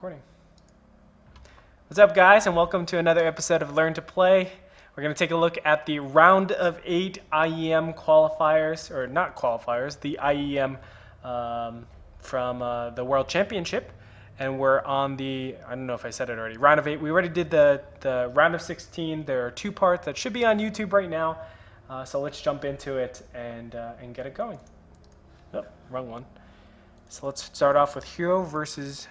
Recording. What's up, guys, and welcome to another episode of Learn to Play. We're going to take a look at the round of 8 IEM qualifiers, or not qualifiers, the IEM from the World Championship. And we're on the, I don't know if I said it already, round of 8. We already did the round of 16. There are 2 parts that should be on YouTube right now. So let's jump into it and get it going. Oh, wrong one. So let's start off with Hero versus...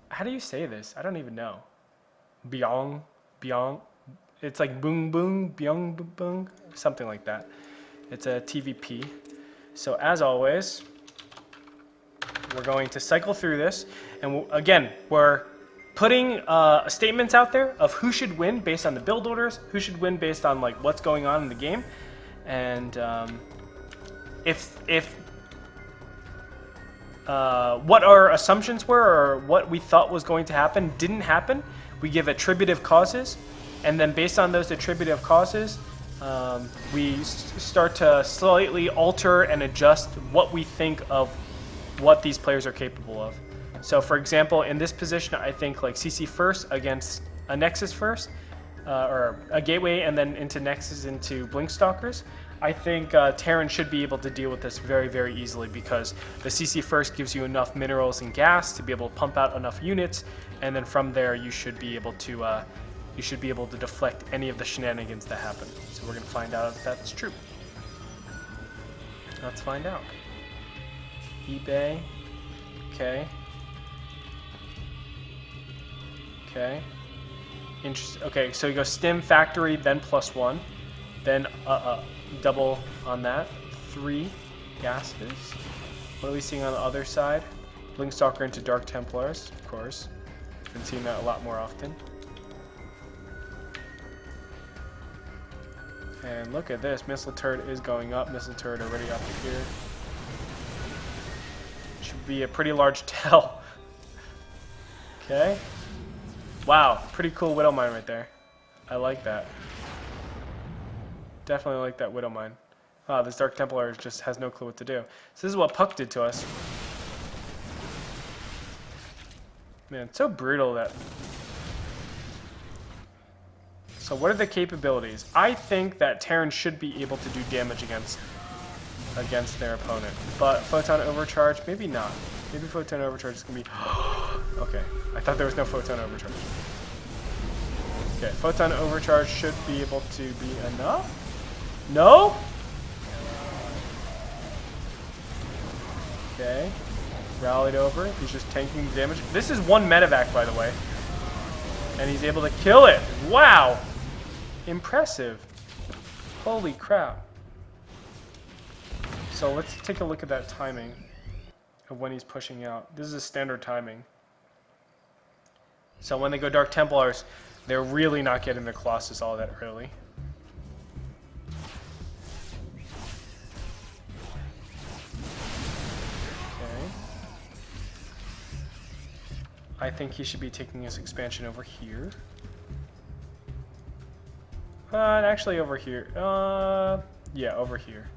How do you say this? I don't even know. Byong. It's like boong boong, byong boong, something like that. It's a TVP. So as always, we're going to cycle through this. And again, we're putting statements out there of who should win based on the build orders, who should win based on like what's going on in the game. And if what our assumptions were or what we thought was going to happen didn't happen, we give attributive causes, and then based on those attributive causes, we start to slightly alter and adjust what we think of what these players are capable of. So for example, in this position, I think like CC first against a Nexus first, or a Gateway and then into Nexus into Blinkstalkers. I think Terran should be able to deal with this very, very easily because the CC first gives you enough minerals and gas to be able to pump out enough units, and then from there you should be able to deflect any of the shenanigans that happen. So we're gonna find out if that's true. Let's find out. eBay. Okay. Okay. Interesting. Okay, so you go Stim Factory, then +1, then double on that. 3 gases. What are we seeing on the other side? Blinkstalker into Dark Templars, of course. Been seeing that a lot more often. And look at this, missile turret is going up. Missile turret already up here. Should be a pretty large tell. Okay. Wow, pretty cool Widow Mine right there. I like that. Definitely like that Widow Mine. This Dark Templar just has no clue what to do. So this is what Puck did to us. Man, it's so brutal that... So what are the capabilities? I think that Terran should be able to do damage against their opponent. But Photon Overcharge, maybe not. Maybe Photon Overcharge is going to be... Okay, I thought there was no Photon Overcharge. Okay, Photon Overcharge should be able to be enough? No? Okay. Rallied over. He's just tanking the damage. This is 1 medevac, by the way. And he's able to kill it. Wow. Impressive. Holy crap. So let's take a look at that timing of when he's pushing out. This is a standard timing. So when they go Dark Templars, they're really not getting the Colossus all that early. I think he should be taking his expansion over here. And actually over here. Yeah, over here.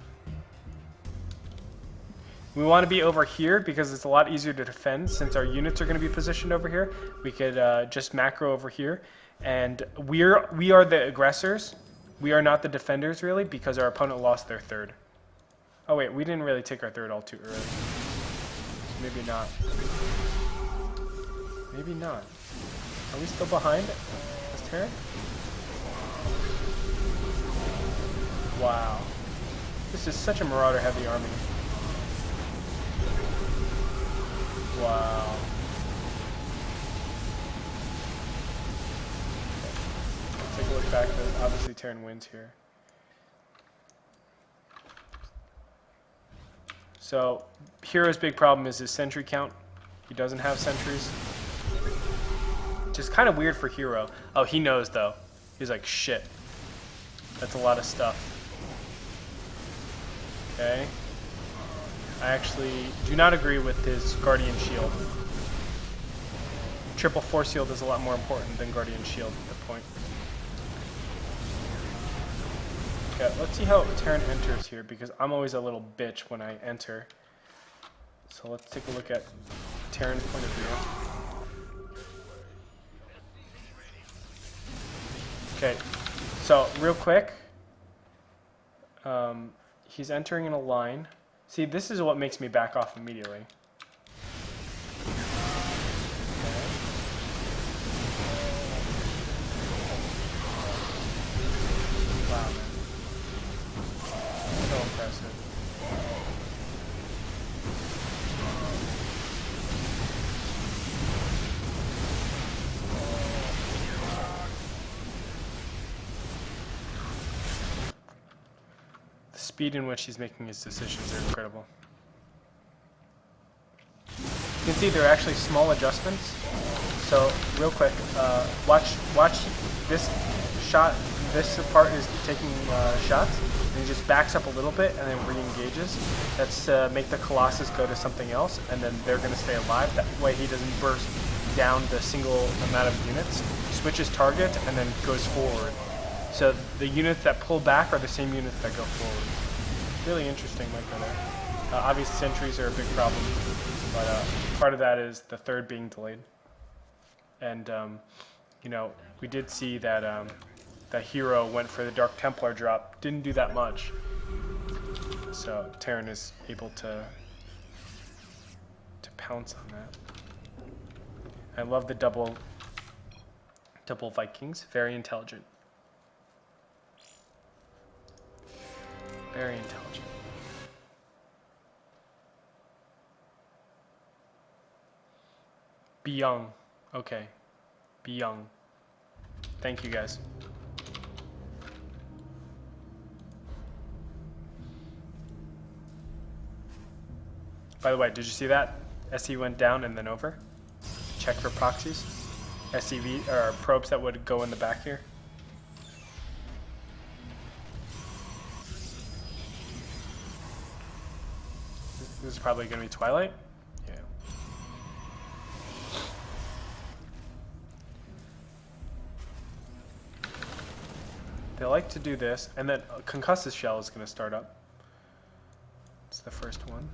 We want to be over here because it's a lot easier to defend since our units are going to be positioned over here. We could just macro over here. And we are the aggressors. We are not the defenders really because our opponent lost their 3rd. Oh wait, we didn't really take our 3rd all too early. So maybe not. Maybe not. Are we still behind this turn? Wow. This is such a Marauder heavy army. Wow. Let's take a look back. Obviously Terran wins here. So Hero's big problem is his sentry count. He doesn't have sentries. Which is kind of weird for Hero. Oh, he knows though. He's like, shit. That's a lot of stuff. Okay. I actually do not agree with his Guardian Shield. Triple Force Shield is a lot more important than Guardian Shield at the point. Okay, let's see how Terran enters here because I'm always a little bitch when I enter. So let's take a look at Terran's point of view. Okay, so real quick, he's entering in a line. See, this is what makes me back off immediately. Wow, man. So impressive. The speed in which he's making his decisions are incredible. You can see there are actually small adjustments. So real quick, watch this shot. This part is taking shots, and he just backs up a little bit and then re-engages. That's to make the Colossus go to something else, and then they're going to stay alive. That way he doesn't burst down the single amount of units, switches target, and then goes forward. So the units that pull back are the same units that go forward. Really interesting micro there. Obviously sentries are a big problem, but part of that is the third being delayed. And you know, we did see that that hero went for the Dark Templar drop, didn't do that much. So Terran is able to pounce on that. I love the double Vikings, very intelligent. Very intelligent. Be young. Okay. Be young. Thank you guys. By the way, did you see that? SE went down and then over. Check for proxies. SCV or probes that would go in the back here. This is probably going to be Twilight. Yeah. They like to do this, and then a Concussive Shell is going to start up. It's the first one.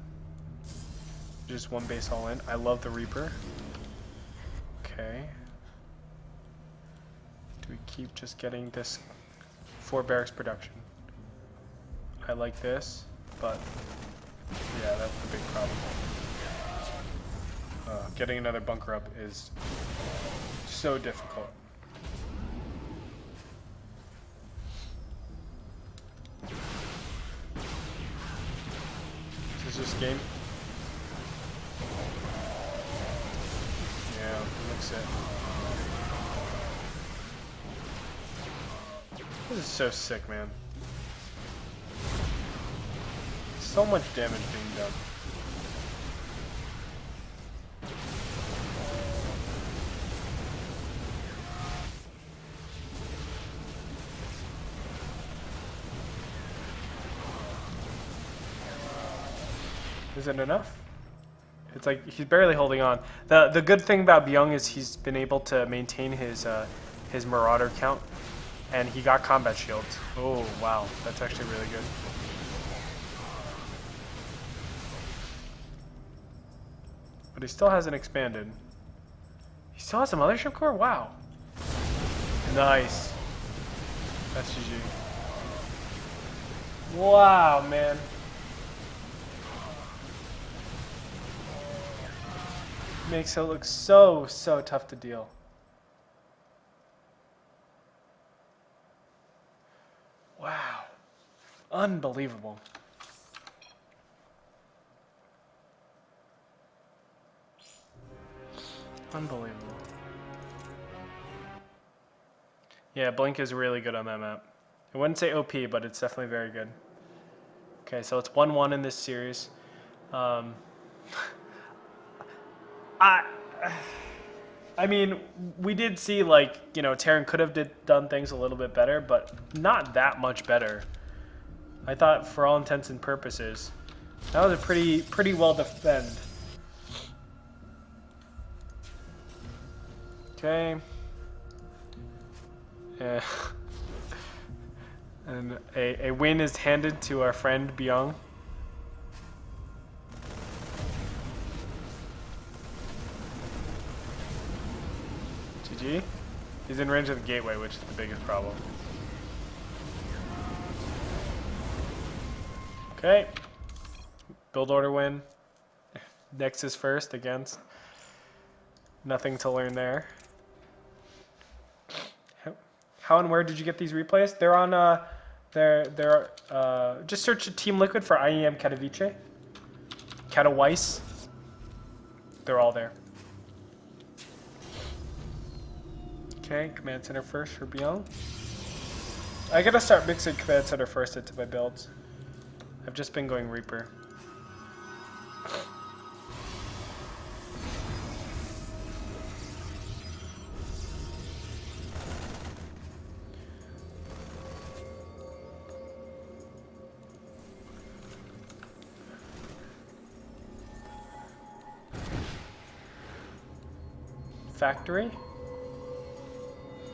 Just one base all in. I love the Reaper. Okay. Do we keep just getting this 4 barracks production? I like this, but yeah, that's the big problem. Getting another bunker up is so difficult. Is this game? Yeah, looks it. This is so sick, man. So much damage being done. Is it enough? It's like he's barely holding on. The good thing about Byung is he's been able to maintain his Marauder count, and he got combat shields. Oh wow, that's actually really good. But he still hasn't expanded. He still has a mothership core? Wow. Nice. That's GG. Wow, man. Makes it look so tough to deal. Wow. Unbelievable. Unbelievable. Yeah, Blink is really good on that map. I wouldn't say OP, but it's definitely very good. Okay, so it's 1-1 in this series. I mean, we did see, like, you know, Terran could have done things a little bit better, but not that much better. I thought, for all intents and purposes, that was a pretty well defend. Okay. Yeah. And a win is handed to our friend Byung. GG. He's in range of the gateway, which is the biggest problem. Okay. Build order win. Nexus first against. Nothing to learn there. How and where did you get these replays? They're on just search Team Liquid for IEM Katowice. Katowice. They're all there. Okay, command center first for Beyond. I gotta start mixing command center first into my builds. I've just been going Reaper. Factory?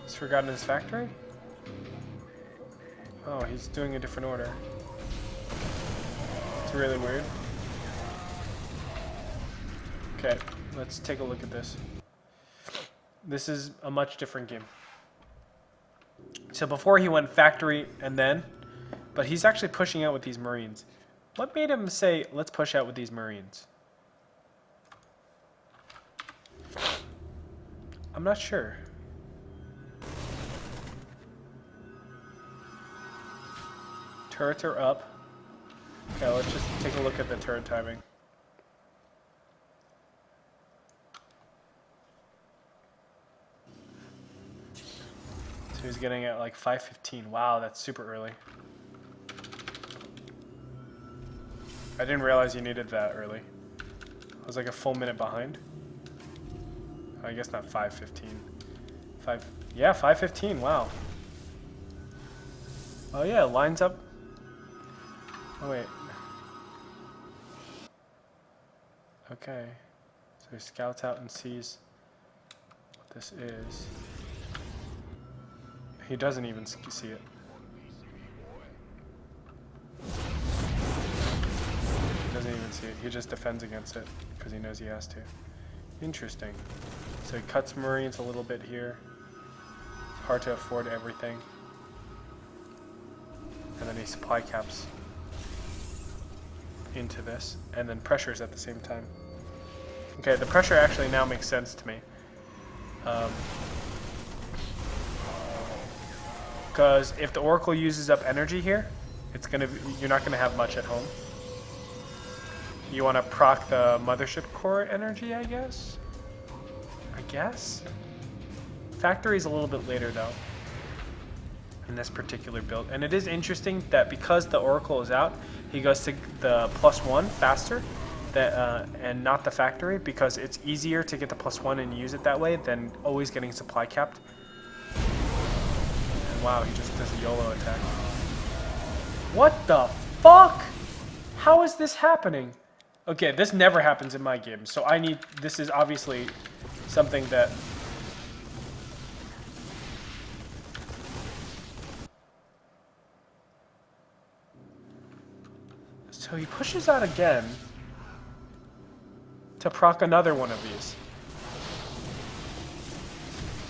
He's forgotten his factory? Oh, he's doing a different order. It's really weird. Okay, let's take a look at this. This is a much different game. So before he went factory and then, but he's actually pushing out with these Marines. What made him say, let's push out with these Marines? I'm not sure. Turrets are up. Okay, let's just take a look at the turret timing. So he's getting at like 5:15. Wow, that's super early. I didn't realize you needed that early. I was like a full minute behind. I guess not 5:15. Yeah, 5:15. Wow. Oh yeah, lines up. Oh wait. Okay. So he scouts out and sees what this is. He doesn't even see it. He doesn't even see it. He just defends against it because he knows he has to. Interesting. So he cuts Marines a little bit here. It's hard to afford everything. And then he supply caps into this, and then pressures at the same time. Okay, the pressure actually now makes sense to me. Because if the Oracle uses up energy here, you're not gonna have much at home. You want to proc the mothership core energy, I guess? Factory's a little bit later though in this particular build. And it is interesting that because the Oracle is out, he goes to the +1 faster and not the factory, because it's easier to get the +1 and use it that way than always getting supply capped. And wow, he just does a YOLO attack. What the fuck? How is this happening? Okay, this never happens in my game, so this is obviously something that... So he pushes out again to proc another one of these.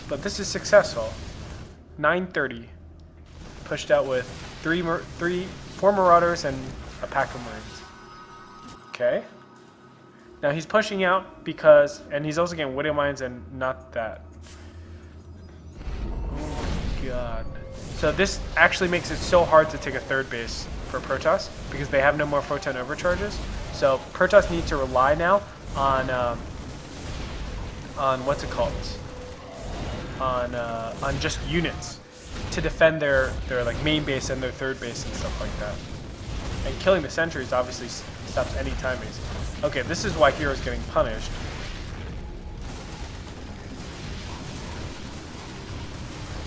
But this is successful. 930. Pushed out with 4 Marauders and a pack of Marines. Okay. Now he's pushing out because, and he's also getting Widow Mines and not that. Oh my god. So this actually makes it so hard to take a third base for Protoss because they have no more photon overcharges. So Protoss need to rely now on what's it called? On just units to defend their like main base and their third base and stuff like that. And killing the sentries obviously stops any time base. Okay, this is why Hero's getting punished.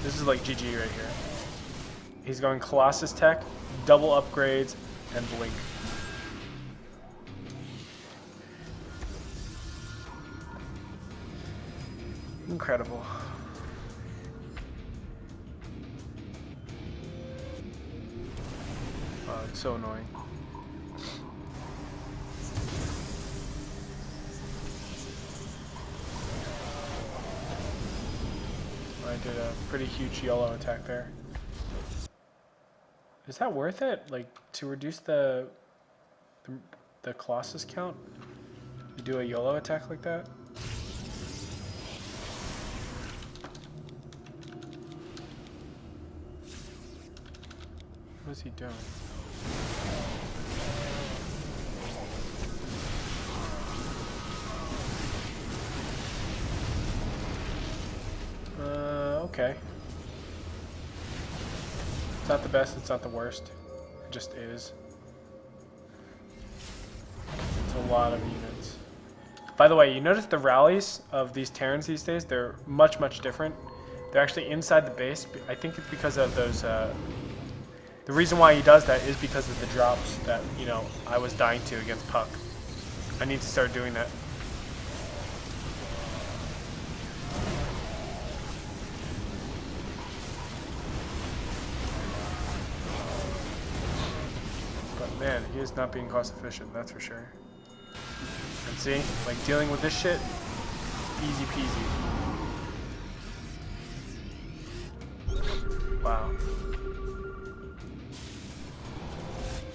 This is like GG right here. He's going Colossus Tech, double upgrades, and Blink. Incredible. Oh, it's so annoying. I did a pretty huge YOLO attack there. Is that worth it? Like, to reduce the Colossus count? You do a YOLO attack like that? What is he doing? Okay. It's not the best, it's not the worst. It just is. It's a lot of units. By the way, you notice the rallies of these Terrans these days, they're much, much different. They're actually inside the base. I think it's because of those, the reason why he does that is because of the drops that, you know, I was dying to against Puck. I need to start doing that. Man, he is not being cost efficient, that's for sure. And see, like dealing with this shit, easy peasy. Wow.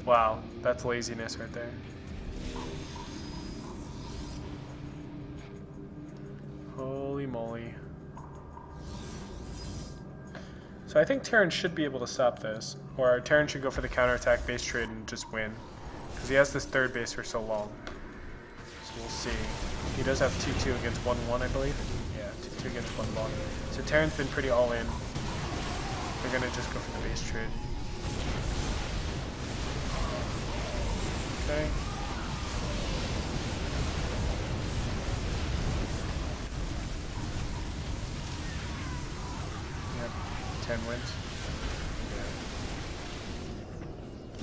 Wow, that's laziness right there. Holy moly. So I think Terran should be able to stop this. Or Terran should go for the counterattack base trade and just win. Because he has this third base for so long. So we'll see. He does have 2-2 against 1-1, I believe. Yeah, 2-2 against 1-1. So Terran's been pretty all in. They're going to just go for the base trade. Okay. Yep, 10 wins.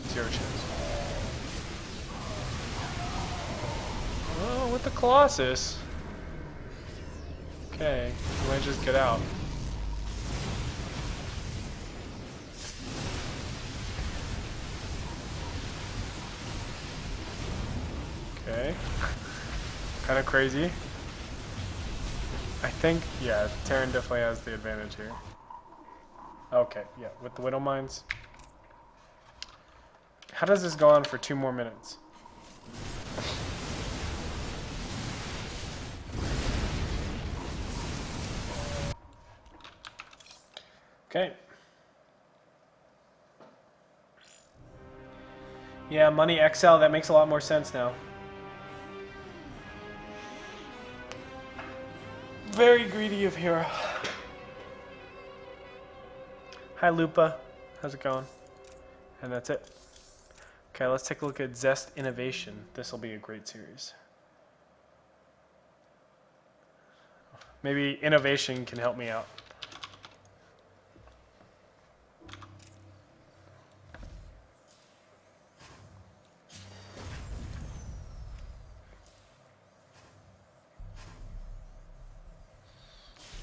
0 chance. Oh, with the Colossus. Okay, we might just get out. Okay. Kind of crazy. I think, yeah, Terran definitely has the advantage here. Okay, yeah, with the Widow Mines. How does this go on for 2 more minutes? Okay. Yeah, money XL, that makes a lot more sense now. Very greedy of Hero. Hi Lupa, how's it going? And that's it. Okay, let's take a look at Zest Innovation. This will be a great series. Maybe innovation can help me out.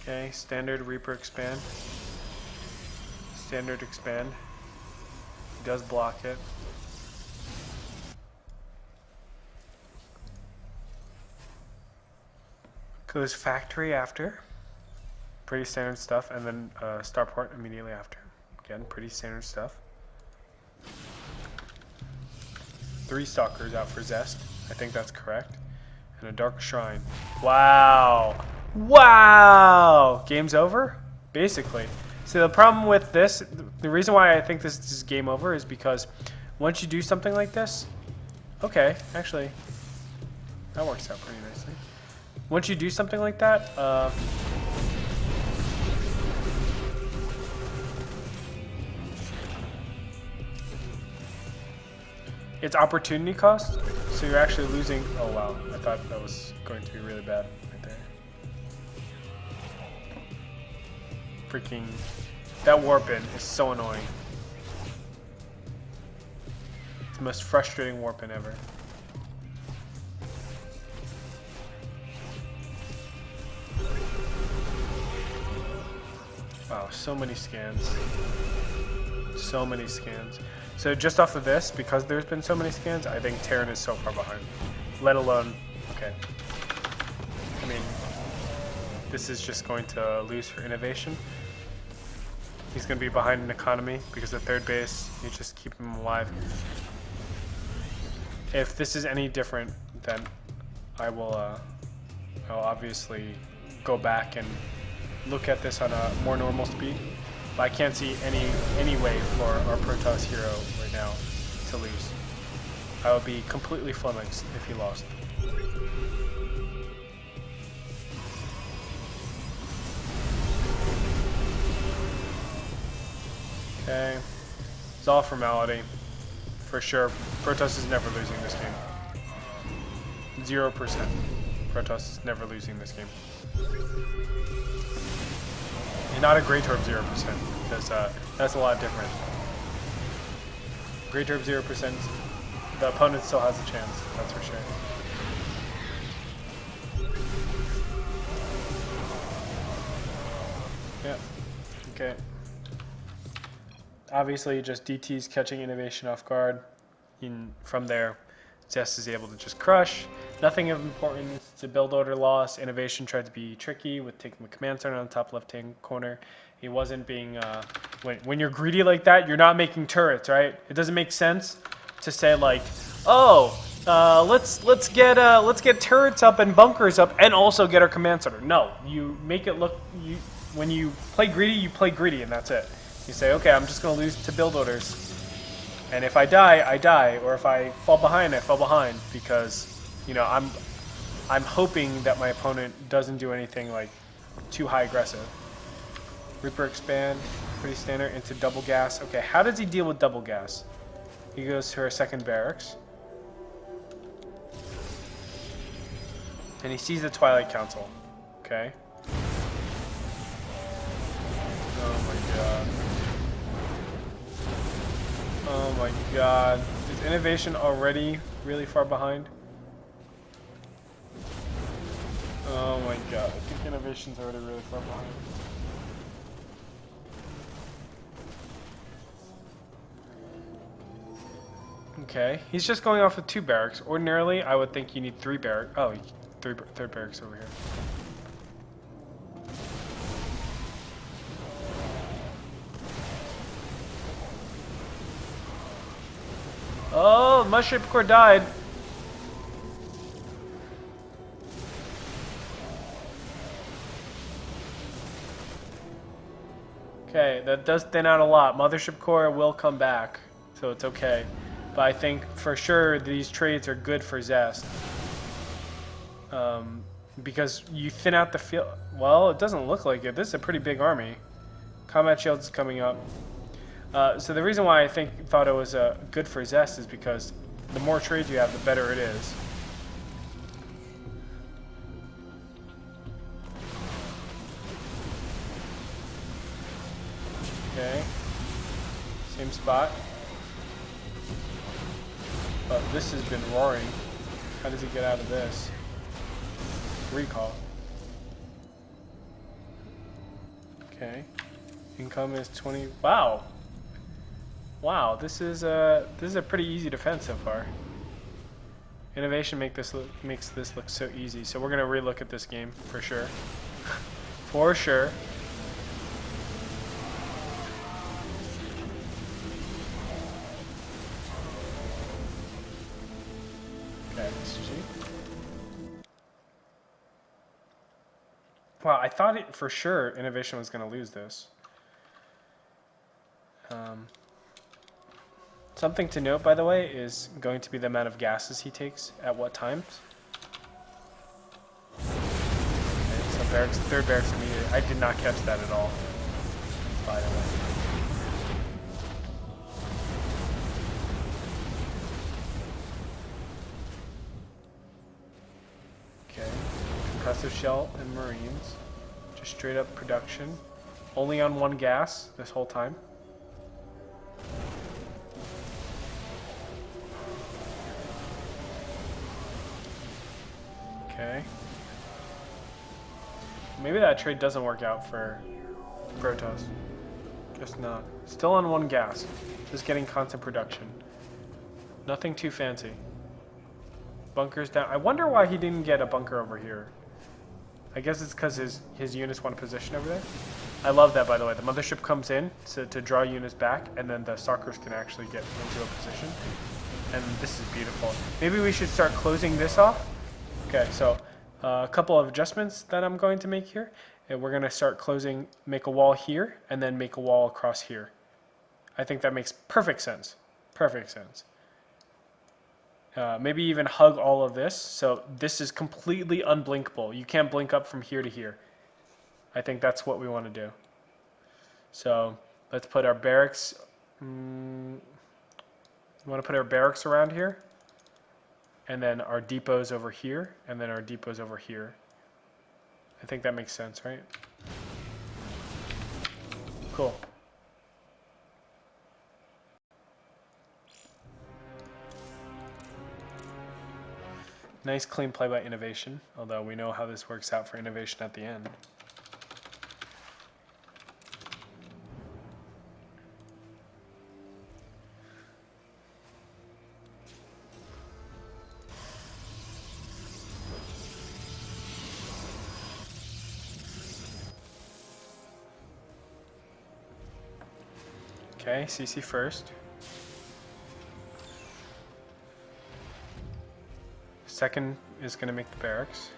Okay, standard Reaper expand. Standard expand. He does block it. Goes factory after. Pretty standard stuff. And then starport immediately after. Again, pretty standard stuff. 3 stalkers out for Zest. I think that's correct. And a dark shrine. Wow. Wow! Game's over? Basically. So the problem with this, the reason why I think this is game over is because once you do something like this, okay, actually, that works out pretty nicely. Once you do something like that, it's opportunity cost, so you're actually losing. Oh wow, I thought that was going to be really bad right there. Freaking, that warp in is so annoying. It's the most frustrating warp in ever. Wow, so many scans. So many scans. So just off of this, because there's been so many scans, I think Terran is so far behind. Let alone, okay. I mean, this is just going to lose for innovation. He's going to be behind in economy because the third base, you just keep him alive. If this is any different, then I'll obviously go back and look at this on a more normal speed. But I can't see any way for our Protoss hero right now to lose. I would be completely flummoxed if he lost. Okay, it's all formality, for sure. Protoss is never losing this game. 0%. Protoss is never losing this game. And not a Great Orb 0%, because that's a lot different. Great Orb 0%, the opponent still has a chance, that's for sure. Yeah, okay. Obviously, just DT's catching innovation off guard. From there, Zest is able to just crush. Nothing of importance to build order loss. Innovation tried to be tricky with taking the command center on the top left-hand corner. He wasn't being. When you're greedy like that, you're not making turrets, right? It doesn't make sense to say like, oh, let's get turrets up and bunkers up, and also get our command center. No, you make it look. When you play greedy, and that's it. You say, okay, I'm just going to lose to build orders. And if I die, I die. Or if I fall behind, I fall behind. Because, you know, I'm hoping that my opponent doesn't do anything, like, too high aggressive. Reaper expand, pretty standard, into double gas. Okay, how does he deal with double gas? He goes to our second barracks. And he sees the Twilight Council. Okay. Oh my god. Oh my god. Is innovation already really far behind? Oh my god. I think innovation's already really far behind. Okay. He's just going off with 2 barracks. Ordinarily, I would think you need 3 barracks. Oh, third barracks over here. Oh, Mushroom Core died. Okay, that does thin out a lot. Mothership Core will come back, so it's okay. But I think for sure these trades are good for Zest. Because you thin out the field. Well, it doesn't look like it. This is a pretty big army. Combat Shield is coming up. So the reason why I thought it was good for Zest is because the more trades you have, the better it is. Okay. Same spot. But this has been roaring. How does he get out of this? Recall. Okay. Income is 20. Wow. Wow, this is a pretty easy defense so far. Innovation makes this look so easy. So we're gonna relook at this game for sure. For sure. Okay, wow, I thought for sure Innovation was gonna lose this. Something to note, by the way, is going to be the amount of gases he takes at what times. Okay, so barracks, third barracks immediately. I did not catch that at all, by the way. Okay, concussive shell and marines. Just straight up production. Only on 1 gas this whole time. Okay. Maybe that trade doesn't work out for Protoss. Just not. Still on 1 gas. Just getting constant production. Nothing too fancy. Bunkers down. I wonder why he didn't get a bunker over here. I guess it's because his units want to position over there. I love that, by the way. The mothership comes in to draw units back, and then the stalkers can actually get into a position. And this is beautiful. Maybe we should start closing this off. Okay, so a couple of adjustments that I'm going to make here. And we're going to start closing, make a wall here, and then make a wall across here. I think that makes perfect sense. Perfect sense. Maybe even hug all of this. So this is completely unblinkable. You can't blink up from here to here. I think that's what we want to do. So let's put our barracks. We want to put our barracks around here. And then our depots over here. And then our depots over here. I think that makes sense, right? Cool. Nice clean play by Innovation, although we know how this works out for Innovation at the end. Okay, CC first. Second is going to make the barracks.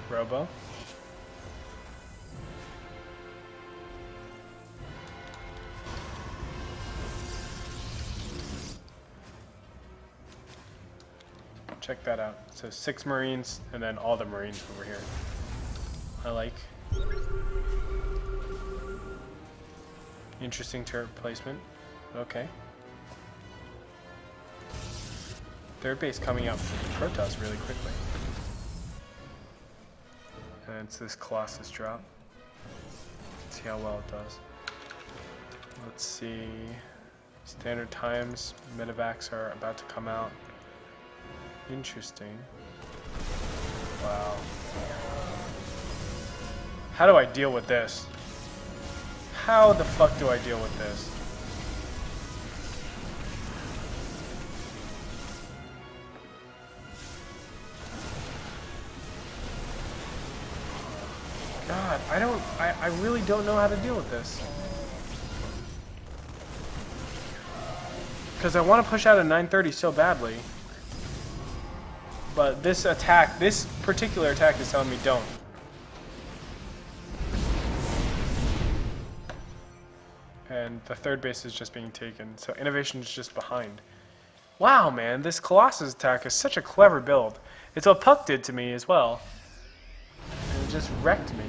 Robo. Check that out. So 6 Marines and then all the Marines over here. I like. Interesting turret placement. Okay. Third base coming out from Protoss really quickly. And it's this Colossus drop. Let's see how well it does. Let's see. Standard times, medevacs are about to come out. Interesting. Wow. How do I deal with this? How the fuck do I deal with this? God, I really don't know how to deal with this. Because I want to push out a 930 so badly. But this attack, this particular attack is telling me don't. And the third base is just being taken. So Innovation is just behind. Wow, man, this Colossus attack is such a clever build. It's what Puck did to me as well. And it just wrecked me.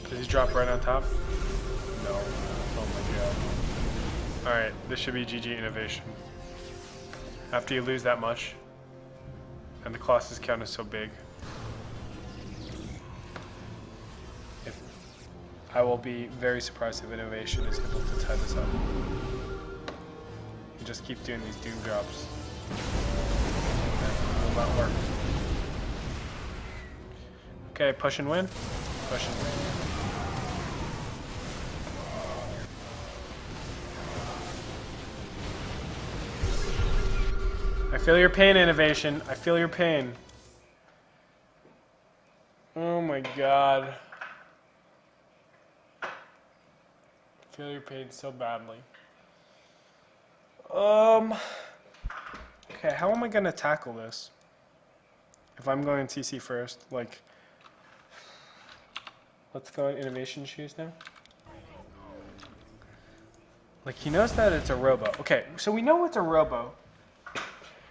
Does he drop right on top? No. Oh my god. Alright, this should be GG Innovation. After you lose that much, and the Colossus count is so big, I will be very surprised if Innovation is able to tie this up. He just keeps doing these doom drops. That will not work. Okay, push and win. Push and win. I feel your pain, Innovation. I feel your pain. Oh my god. I feel your pain so badly. Okay, how am I gonna tackle this? If I'm going TC first, like, let's go in Innovation shoes now. Like, he knows that it's a robo. Okay, so we know it's a robo.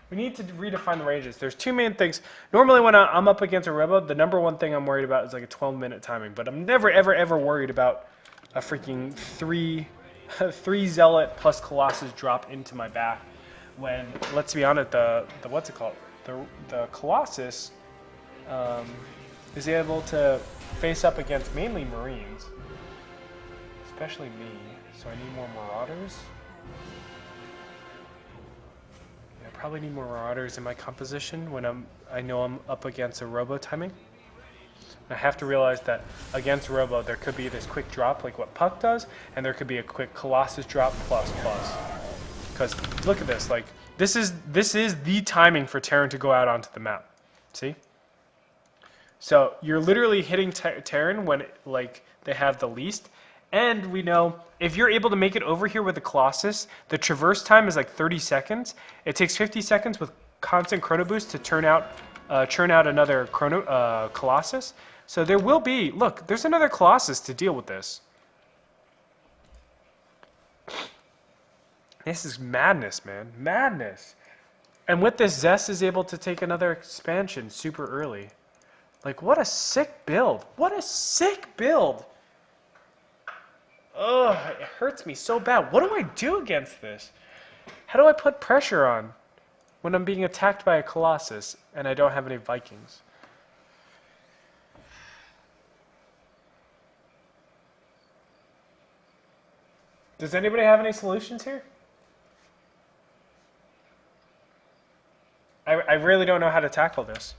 We need to redefine the ranges. There's two main things. Normally when I'm up against a robo, the number one thing I'm worried about is like a 12-minute timing. But I'm never, ever, ever worried about a freaking three Zealot plus Colossus drop into my back. When, let's be honest, the what's it called? The Colossus is able to face up against mainly Marines. Especially me. So I need more Marauders. probably need more Marauders in my composition when I know I'm up against a Robo timing. I have to realize that against Robo, there could be this quick drop like what Puck does, and there could be a quick Colossus drop plus. Because look at this, like this is the timing for Terran to go out onto the map. See? So you're literally hitting Terran when like they have the least, and we know if you're able to make it over here with the Colossus, the traverse time is like 30 seconds. It takes 50 seconds with constant chrono boost to churn out another Colossus. So there will be, look, there's another Colossus to deal with this. This is madness, man, madness. And with this, Zest is able to take another expansion super early. Like, what a sick build. What a sick build. Ugh, it hurts me so bad. What do I do against this? How do I put pressure on when I'm being attacked by a Colossus and I don't have any Vikings? Does anybody have any solutions here? I really don't know how to tackle this.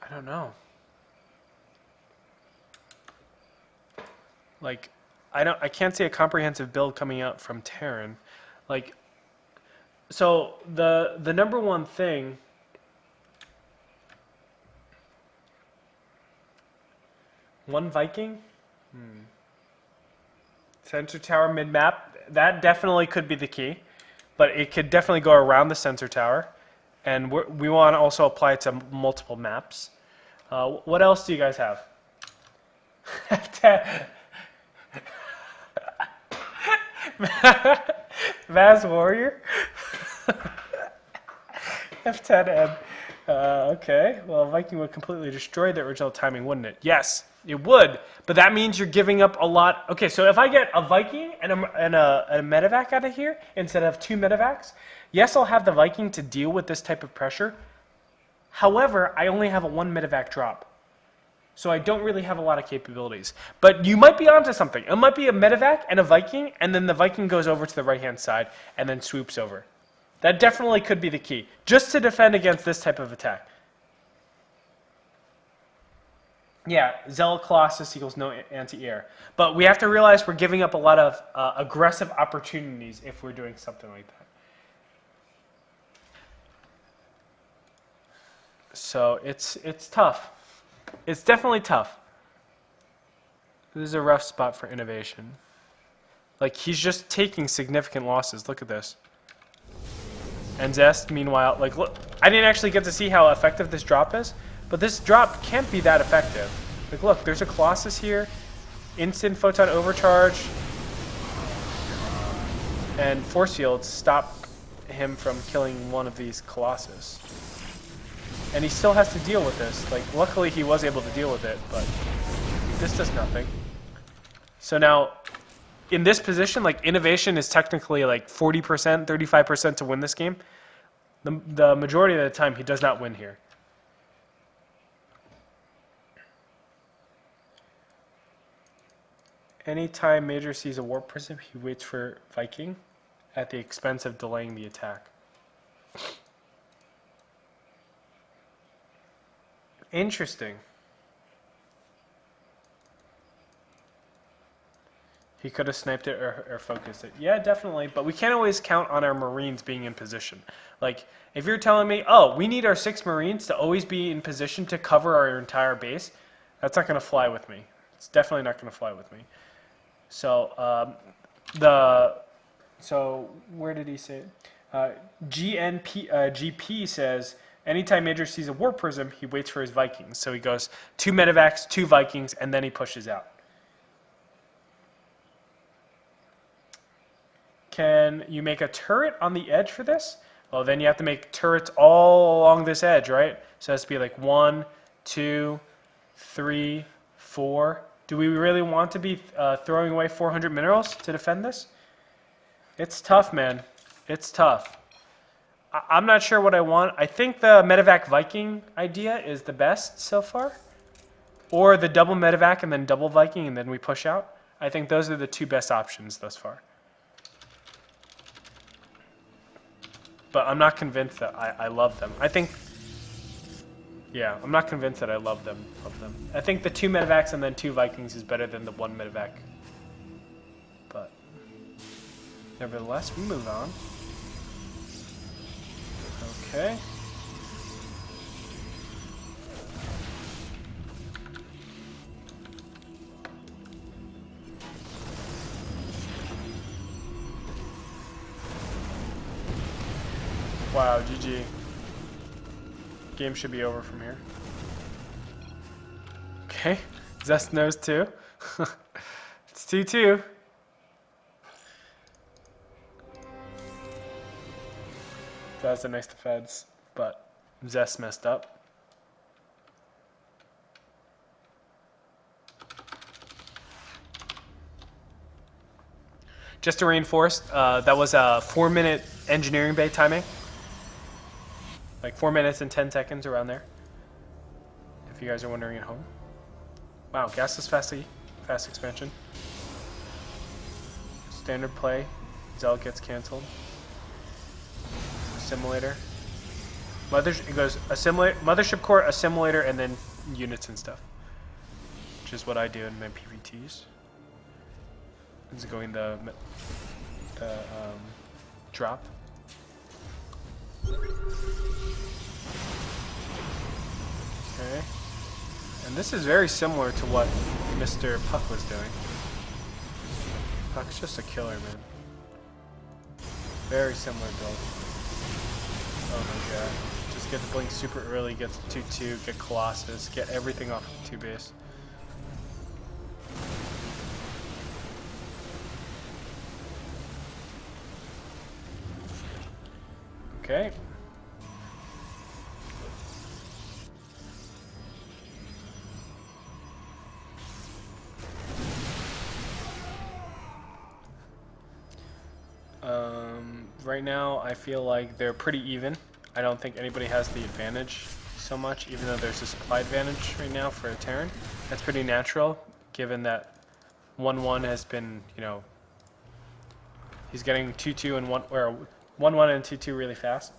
I don't know. Like, I can't see a comprehensive build coming out from Terran. Like, so the number one thing. One Viking? Sensor tower mid-map. That definitely could be the key. But it could definitely go around the sensor tower. And we want to also apply it to multiple maps. What else do you guys have? Vaz Warrior? F10M. Okay, well, Viking would completely destroy the original timing, wouldn't it? Yes, it would, but that means you're giving up a lot. Okay, so if I get a Viking and a medevac out of here instead of two medevacs, yes, I'll have the Viking to deal with this type of pressure. However, I only have a one medevac drop, so I don't really have a lot of capabilities. But you might be onto something. It might be a medevac and a Viking, and then the Viking goes over to the right-hand side and then swoops over. That definitely could be the key, just to defend against this type of attack. Yeah, Zealot Colossus equals no anti-air. But we have to realize we're giving up a lot of aggressive opportunities if we're doing something like that. So it's tough. It's definitely tough. This is a rough spot for innovation. Like, he's just taking significant losses. Look at this. And Zest, meanwhile, like, look, I didn't actually get to see how effective this drop is, but this drop can't be that effective. Like, look, there's a Colossus here, instant photon overcharge, and force fields stop him from killing one of these Colossus. And he still has to deal with this. Like, luckily he was able to deal with it, but this does nothing. So now, in this position, like, innovation is technically like 40%, 35% to win this game. The majority of the time, he does not win here. Anytime Major sees a Warp Prism, he waits for Viking at the expense of delaying the attack. Interesting. He could have sniped it or focused it. Yeah, definitely. But we can't always count on our Marines being in position. Like, if you're telling me, oh, we need our 6 Marines to always be in position to cover our entire base, that's not going to fly with me. It's definitely not going to fly with me. So, so where did he say it? GP says, anytime Major sees a Warp Prism, he waits for his Vikings. So he goes 2 medevacs, 2 Vikings, and then he pushes out. Can you make a turret on the edge for this? Well, then you have to make turrets all along this edge, right? So it has to be like 1, 2, 3, 4. Do we really want to be throwing away 400 minerals to defend this? It's tough, man. It's tough. I'm not sure what I want. I think the medevac Viking idea is the best so far. Or the double medevac and then double Viking and then we push out. I think those are the two best options thus far. But I'm not convinced that I love them. I think, yeah, I'm not convinced that I love them. I think the 2 medevacs and then 2 Vikings is better than the 1 medevac. But nevertheless, we move on. Okay. Wow, GG. Game should be over from here. Okay, Zest knows too. It's 2-2. That was a nice defense, but Zest messed up. Just to reinforce, that was a 4-minute engineering bay timing. Like 4 minutes and 10 seconds around there. If you guys are wondering at home. Wow, gasless fast expansion. Standard play. Zealot gets canceled. Assimilator. It goes assimilate, mothership core, assimilator, and then units and stuff. Which is what I do in my PVTs. This is going the drop. Okay. And this is very similar to what Mr. Puck was doing. Puck's just a killer, man. Very similar build. Oh my god. Just get the blink super early, get 2-2, get Colossus, get everything off of 2 base. Okay. Right now, I feel like they're pretty even. I don't think anybody has the advantage so much, even though there's a supply advantage right now for a Terran. That's pretty natural, given that 1-1 has been, you know, he's getting 2-2 and 1-1 and 2-2 really fast.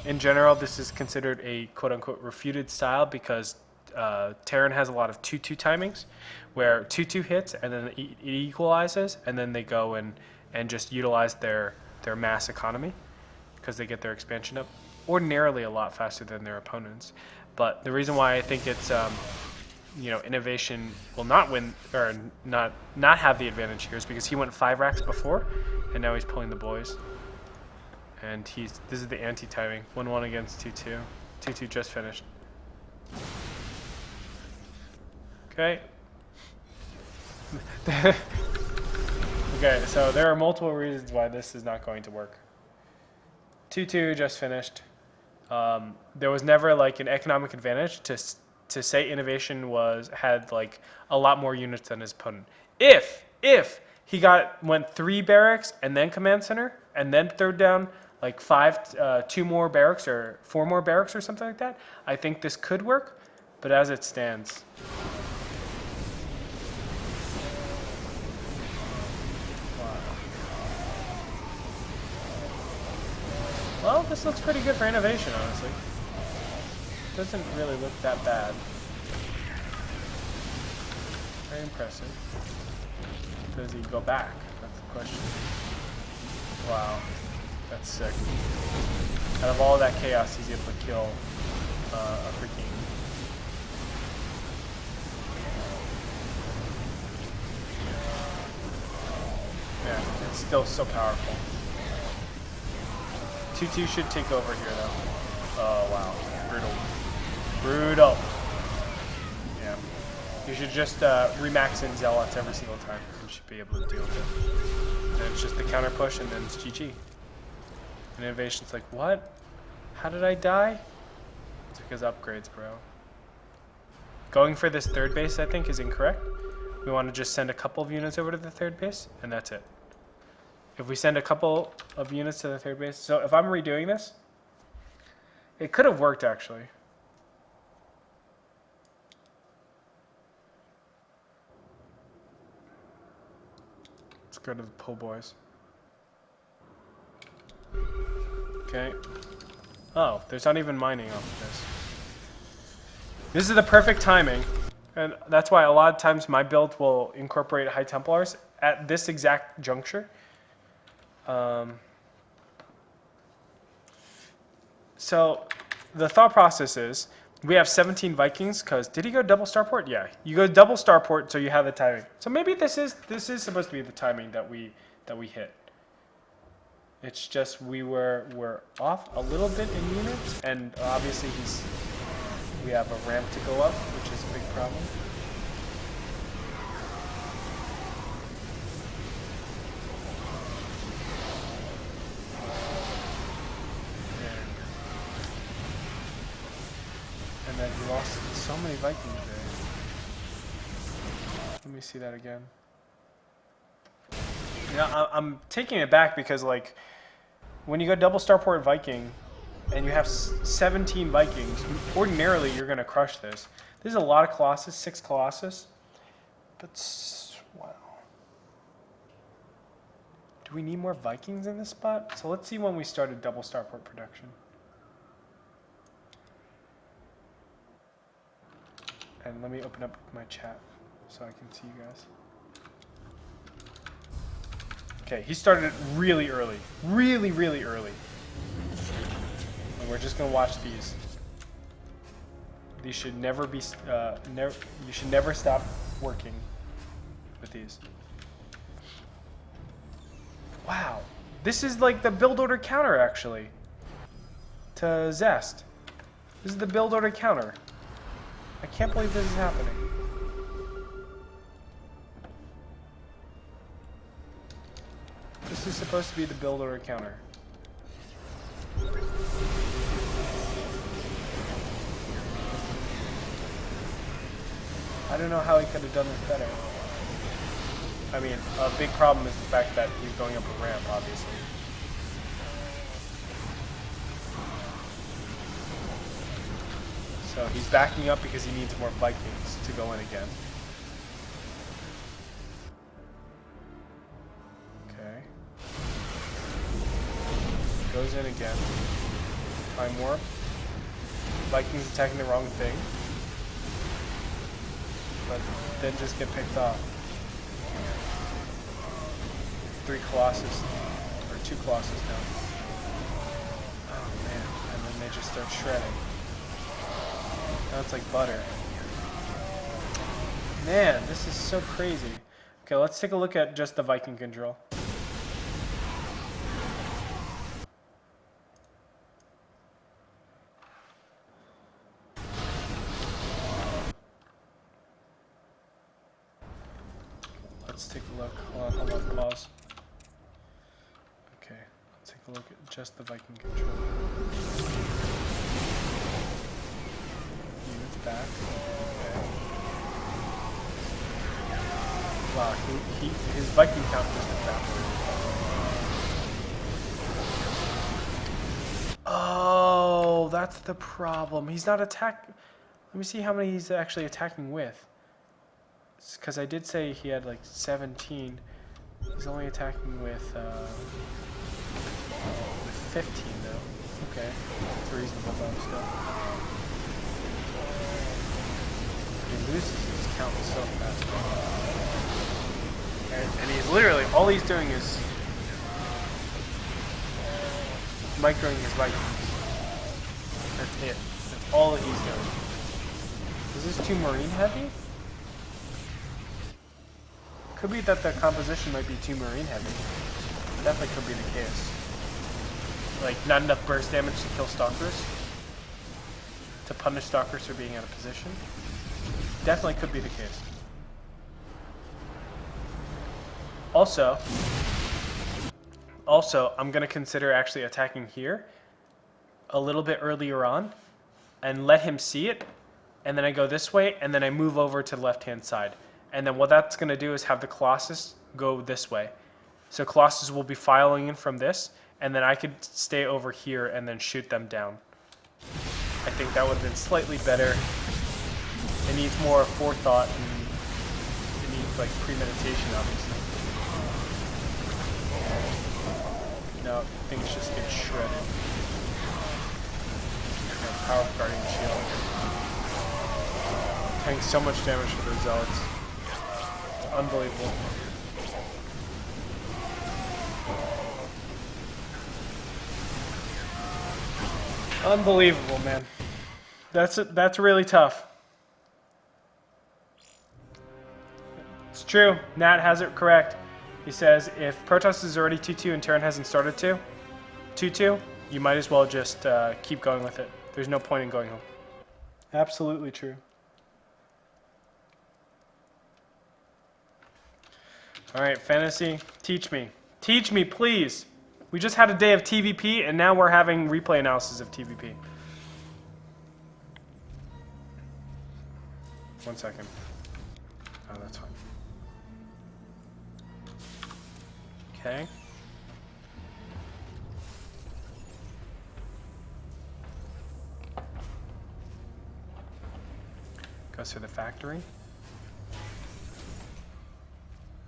In general, this is considered a quote-unquote refuted style because Terran has a lot of 2-2 timings, where 2-2 hits and then it equalizes, and then they go and just utilize their mass economy because they get their expansion up ordinarily a lot faster than their opponents. But the reason why I think it's you know, innovation will not win or not have the advantage here is because he went 5 racks before, and now he's pulling the boys. And this is the anti-timing. 1-1 against 2-2. 2-2 just finished. Okay. Okay, so there are multiple reasons why this is not going to work. 2-2 just finished. There was never like an economic advantage to say innovation had like a lot more units than his opponent. If he went 3 barracks and then command center and then third down like 2 more barracks or 4 more barracks or something like that, I think this could work. But as it stands, well, this looks pretty good for innovation, honestly. Doesn't really look that bad. Very impressive. Does he go back? That's the question. Wow, that's sick. Out of all that chaos, he's able to kill a freaking... Yeah, it's still so powerful. 2-2 should take over here, though. Oh, wow. Brutal. Yeah. You should just remax in Zealots every single time. You should be able to deal with it. And then it's just the counter push, and then it's GG. And innovation's like, what? How did I die? It's because upgrades, bro. Going for this third base, I think, is incorrect. We want to just send a couple of units over to the third base, and that's it. If we send a couple of units to the third base, so if I'm redoing this, it could have worked actually. go to the pull boys. Okay. Oh, there's not even mining off of this. This is the perfect timing. And that's why a lot of times my build will incorporate High Templars at this exact juncture. So the thought process is, we have 17 Vikings, because did he go double starport? Yeah, you go double starport, so you have the timing. So maybe this is supposed to be the timing that we hit. It's just we're off a little bit in units, and obviously we have a ramp to go up, which is a big problem. And then he lost so many Vikings there. Let me see that again. Yeah, I'm taking it back because, like, when you go double starport Viking and you have 17 Vikings, ordinarily you're going to crush this. There's a lot of Colossus, 6 Colossus. But, wow. Do we need more Vikings in this spot? So let's see when we started double starport production. And let me open up my chat so I can see you guys. Okay, he started it really early. Really, really early. And we're just going to watch these. These should never be... you should never stop working with these. Wow. This is like the build order counter, actually. To Zest. This is the build order counter. I can't believe this is happening. This is supposed to be the build order counter. I don't know how he could have done this better. I mean, a big problem is the fact that he's going up a ramp, obviously. So he's backing up because he needs more Vikings to go in again. Okay. Goes in again. Time warp. Vikings attacking the wrong thing. But then just get picked off. 3 Colossus. Or 2 Colossus now. Oh man. And then they just start shredding. Now it's like butter. Man, this is so crazy. Okay, let's take a look at just the Viking control. Let's take a look. Hold on, pause. Okay, let's take a look at just the Viking control. Back. Okay. Wow, his Viking count just evaporated. Oh, that's the problem. He's not attacking. Let me see how many he's actually attacking with. Because I did say he had like 17. He's only attacking with 15 though. Okay, that's reasonable though still. He loses his count so fast. And he's literally, all he's doing is microing his Vikings. That's it. That's all that he's doing. Is this too marine heavy? Could be that the composition might be too marine heavy. Definitely could be the case. Like, not enough burst damage to kill stalkers. To punish stalkers for being out of position. Definitely could be the case. Also, I'm going to consider actually attacking here a little bit earlier on and let him see it, and then I go this way, and then I move over to the left-hand side. And then what that's going to do is have the Colossus go this way. So Colossus will be filing in from this, and then I could stay over here and then shoot them down. I think that would have been slightly better. It needs more forethought, and it needs like premeditation, obviously. out. Things just get shredded. Yeah, power guardian shield. Tanks so much damage for those zealots. It's unbelievable. Unbelievable, man. That's really tough. It's true. Nat has it correct. He says if Protoss is already 2-2 and Terran hasn't started 2-2, you might as well just keep going with it. There's no point in going home. Absolutely true. All right, Fantasy, teach me. Teach me, please. We just had a day of TVP, and now we're having replay analysis of TVP. 1 second. Oh, that's fine. Okay. Goes through the factory.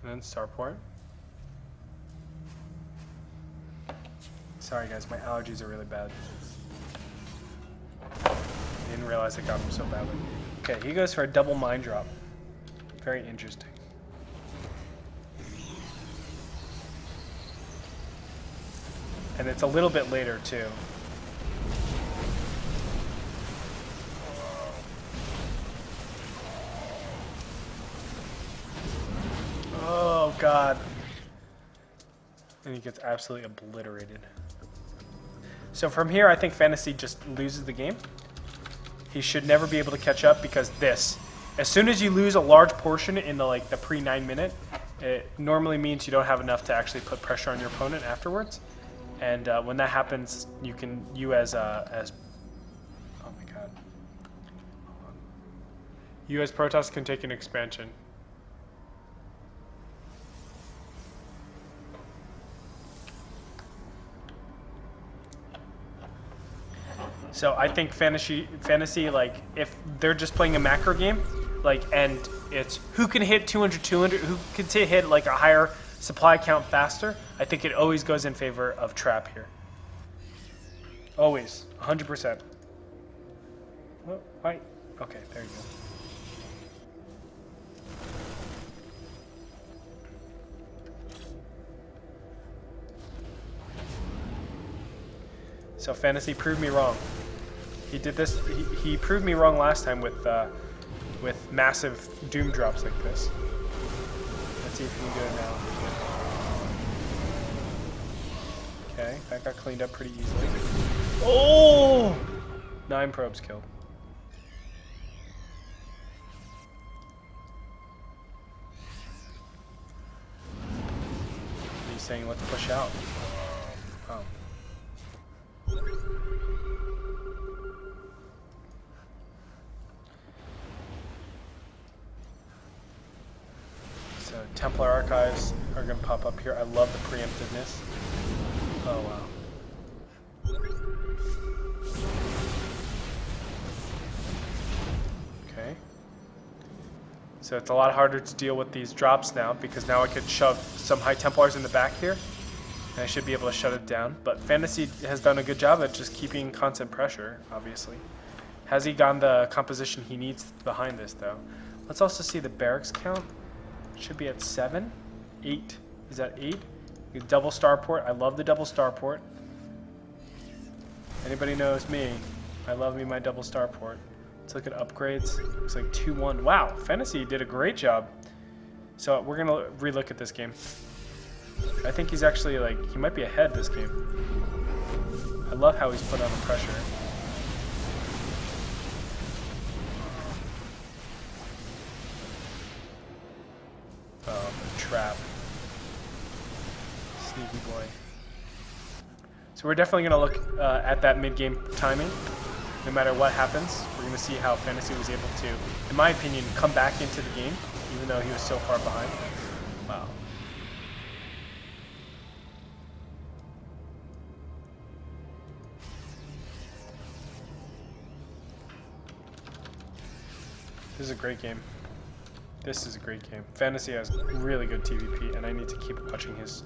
And then starport. Sorry guys, my allergies are really bad. I didn't realize I got them so badly. Okay, he goes for a double mine drop. Very interesting. And it's a little bit later too. Oh god. And he gets absolutely obliterated. So from here, I think Fantasy just loses the game. He should never be able to catch up because this. As soon as you lose a large portion in the the pre-9 minute, it normally means you don't have enough to actually put pressure on your opponent afterwards. And when that happens, you as oh my god, you as Protoss can take an expansion. So I think fantasy, if they're just playing a macro game, and it's who can hit 200, who can hit a higher supply count faster, I think it always goes in favor of trap here. Always, 100%. Oh, right. Okay, there you go. So Fantasy proved me wrong. He did this. He proved me wrong last time with massive doom drops like this. Let's see if he can do it now. Okay, that got cleaned up pretty easily. Oh! 9 probes killed. He's saying let's push out. Oh. So Templar Archives are going to pop up here. I love the preemptiveness. Oh wow. Okay. So it's a lot harder to deal with these drops now because now I could shove some High Templars in the back here and I should be able to shut it down. But Fantasy has done a good job at just keeping constant pressure, obviously. Has he gotten the composition he needs behind this though? Let's also see the barracks count. It should be at 7, 8. Is that 8? Double starport. I love the double starport. Anybody knows me, I love me my double starport. Let's look at upgrades. Looks like 2-1. Wow, Fantasy did a great job. So we're gonna relook at this game. I think he's actually he might be ahead this game. I love how he's put on the pressure. Oh, the trap. Sneaky boy. So we're definitely going to look at that mid-game timing. No matter what happens, we're going to see how Fantasy was able to, in my opinion, come back into the game, even though he was so far behind. Wow. This is a great game. This is a great game. Fantasy has really good TVP, and I need to keep watching his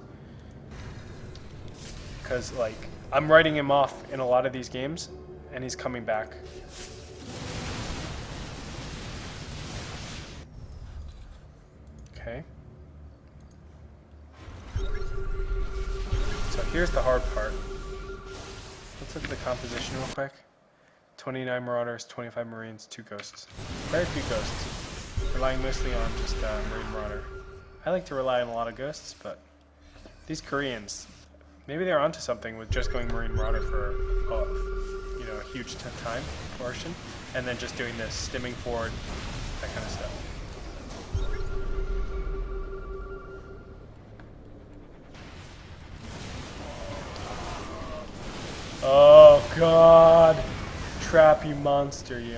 because like I'm writing him off in a lot of these games, and he's coming back. Okay. So here's the hard part. Let's look at the composition real quick. 29 Marauders, 25 Marines, 2 Ghosts. Very few Ghosts. Relying mostly on just Marine Marauder. I like to rely on a lot of Ghosts, but these Koreans, maybe they're onto something with just going Marine Marauder for you know, a huge time portion, and then just doing this, stimming forward, that kind of stuff. Oh god! Trap, you monster, you.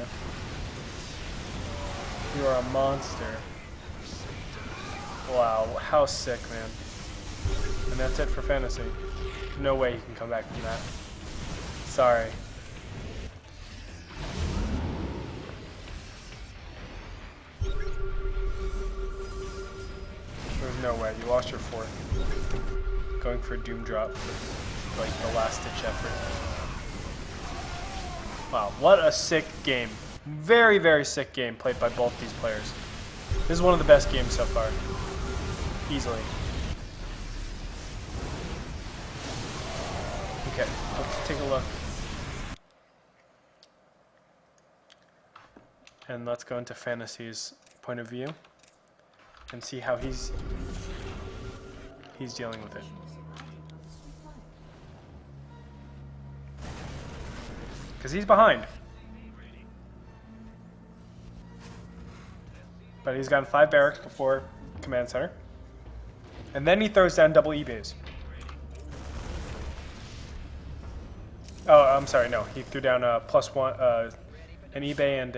You are a monster. Wow, how sick, man. And that's it for fantasy. No way he can come back from that. Sorry. There's no way. You lost your 4th. Going for a Doom drop. Like the last ditch effort. Wow, what a sick game. Very, very sick game played by both these players. This is one of the best games so far. Easily. Okay, let's take a look. And let's go into Fantasy's point of view and see how he's dealing with it. Because he's behind. But he's gotten 5 barracks before command center. And then he throws down double eBays. Oh, I'm sorry, no. He threw down a +1, an eBay and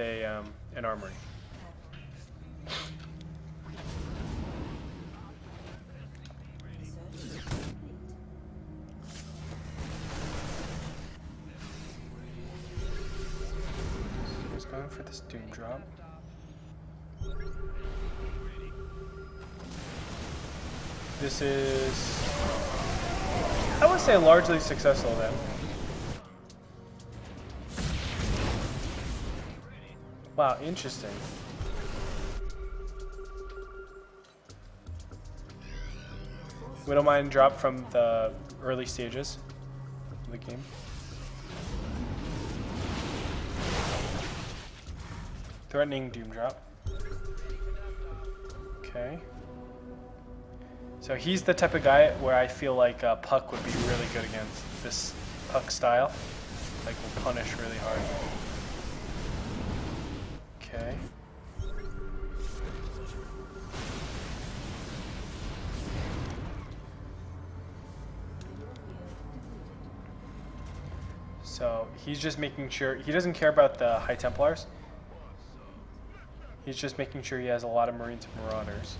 an armory. He's going for this Doom drop. This is, I would say, largely successful then. Wow, interesting. We don't mind drop from the early stages of the game. Threatening Doom drop. Okay. So he's the type of guy where I feel like Puck would be really good against this Puck style. Like, will punish really hard. Okay. So he's just making sure, he doesn't care about the High Templars. He's just making sure he has a lot of Marines and Marauders.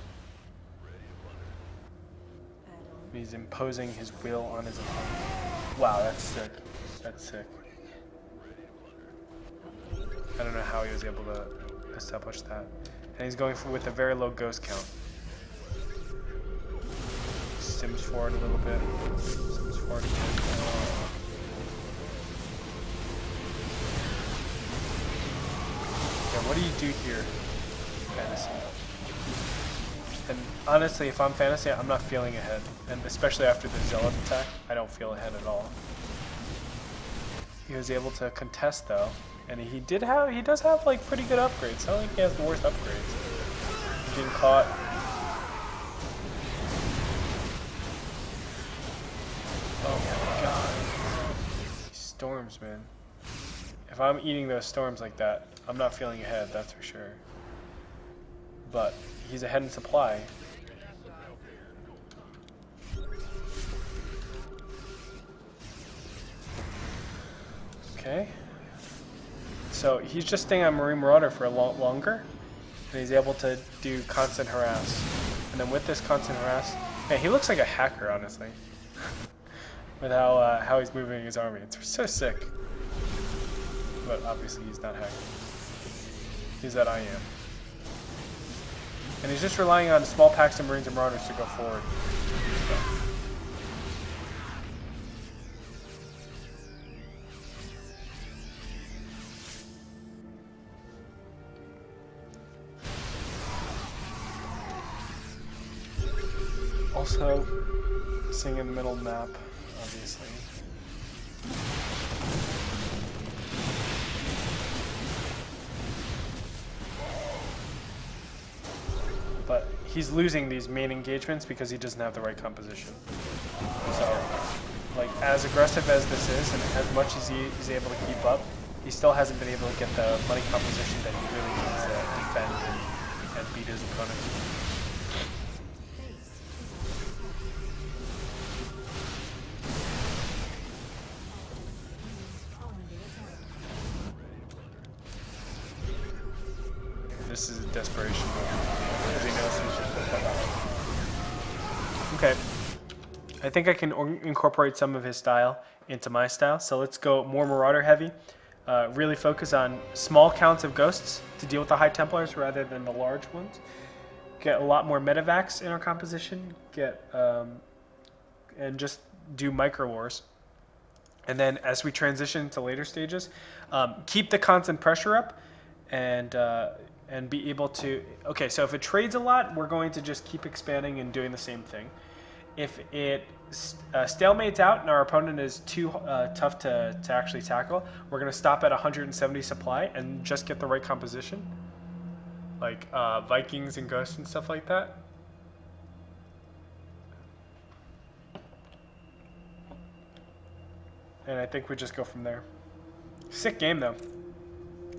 He's imposing his will on his opponent. Wow, that's sick. That's sick. I don't know how he was able to establish that. And he's going with a very low ghost count. Sims forward a little bit. Sims forward again. Yeah, what do you do here, Fantasy? And honestly, if I'm Fantasy, I'm not feeling ahead. And especially after the Zealot attack, I don't feel ahead at all. He was able to contest though, and he does have like pretty good upgrades. It's not like he has the worst upgrades. He's getting caught. Oh my god. These storms, man. If I'm eating those storms like that, I'm not feeling ahead, that's for sure. But he's ahead in supply. Okay. So he's just staying on Marine Marauder for a lot longer, and he's able to do constant harass. And then with this constant harass, man, he looks like a hacker, honestly. With how he's moving his army. It's so sick. But obviously he's not hacking. He's at IEM. And he's just relying on small packs of Marines and Marauders to go forward. Also, sing in the middle map, obviously. But he's losing these main engagements because he doesn't have the right composition. So, like, as aggressive as this is, and as much as he's able to keep up, he still hasn't been able to get the money composition that he really needs to defend and beat his opponent. This is a desperation move, because he knows he's just going to come out. Okay. I think I can incorporate some of his style into my style. So let's go more Marauder heavy. Really focus on small counts of ghosts to deal with the High Templars rather than the large ones. Get a lot more medevacs in our composition. And just do micro wars. And then as we transition to later stages, keep the constant pressure up and be able to. Okay, so if it trades a lot, we're going to just keep expanding and doing the same thing. If it stalemates out and our opponent is too tough to actually tackle, we're going to stop at 170 supply and just get the right composition. Like Vikings and Ghosts and stuff like that. And I think we just go from there. Sick game, though.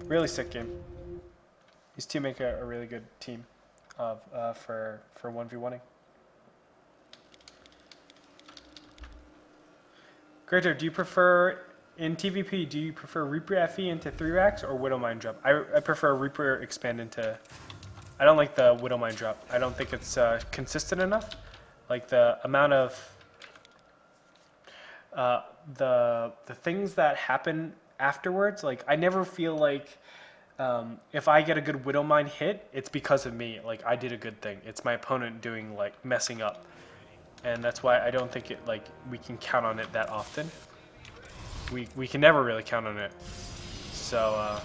Really sick game. These two make a really good team for 1v1ing. Greater, do you prefer, in TVP, do you prefer Reaper FE into 3 racks or Widowmine drop? I prefer Reaper expand into, I don't like the Widowmine drop. I don't think it's consistent enough. Like the amount of, the things that happen afterwards, like I never feel like if I get a good Widowmine hit, it's because of me. Like I did a good thing. It's my opponent doing like messing up. And that's why I don't think we can count on it that often. We can never really count on it. So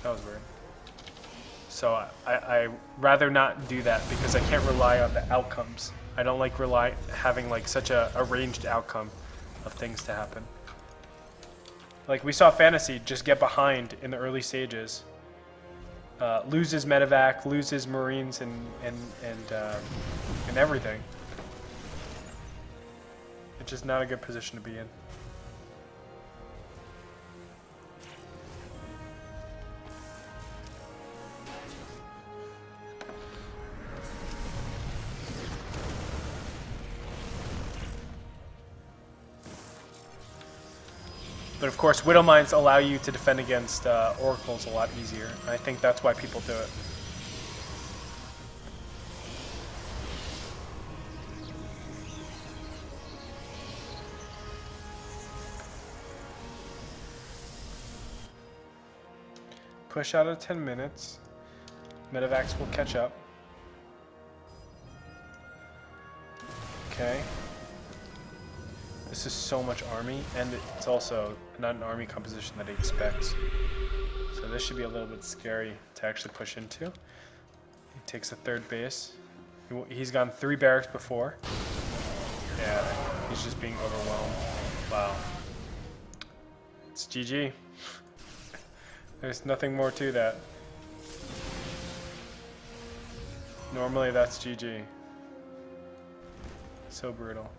that was weird. So I rather not do that because I can't rely on the outcomes. I don't like having like such a ranged outcome of things to happen. Like we saw Fantasy just get behind in the early stages. Loses medevac, loses marines, and everything. It's just not a good position to be in. But of course, Widowmines allow you to defend against Oracles a lot easier. And I think that's why people do it. Push out of 10 minutes. Medevacs will catch up. Okay. This is so much army, and it's also not an army composition that he expects. So this should be a little bit scary to actually push into. He takes a third base. He's gone 3 barracks before. Yeah, he's just being overwhelmed. Wow. It's GG. There's nothing more to that. Normally that's GG. So brutal.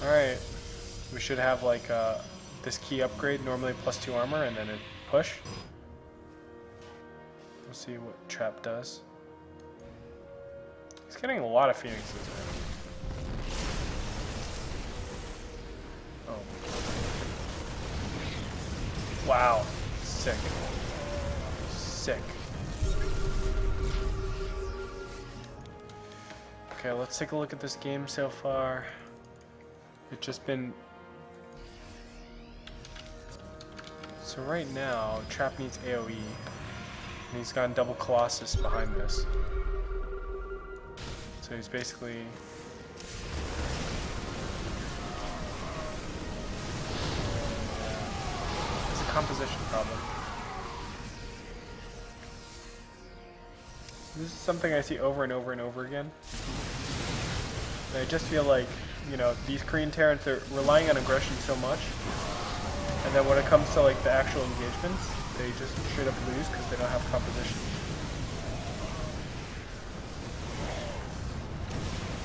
Alright, we should have like this key upgrade, normally +2 armor, and then a push. We'll see what Trap does. He's getting a lot of Phoenixes, man. Oh. Wow. Sick. Sick. Okay, let's take a look at this game so far. It's just been... So right now, Trap needs AoE, and he's got double Colossus behind this. So he's basically... It's a composition problem. This is something I see over and over and over again. And I just feel like, you know, these Korean Terrans are relying on aggression so much, and then when it comes to like the actual engagements, they just straight up lose because they don't have composition.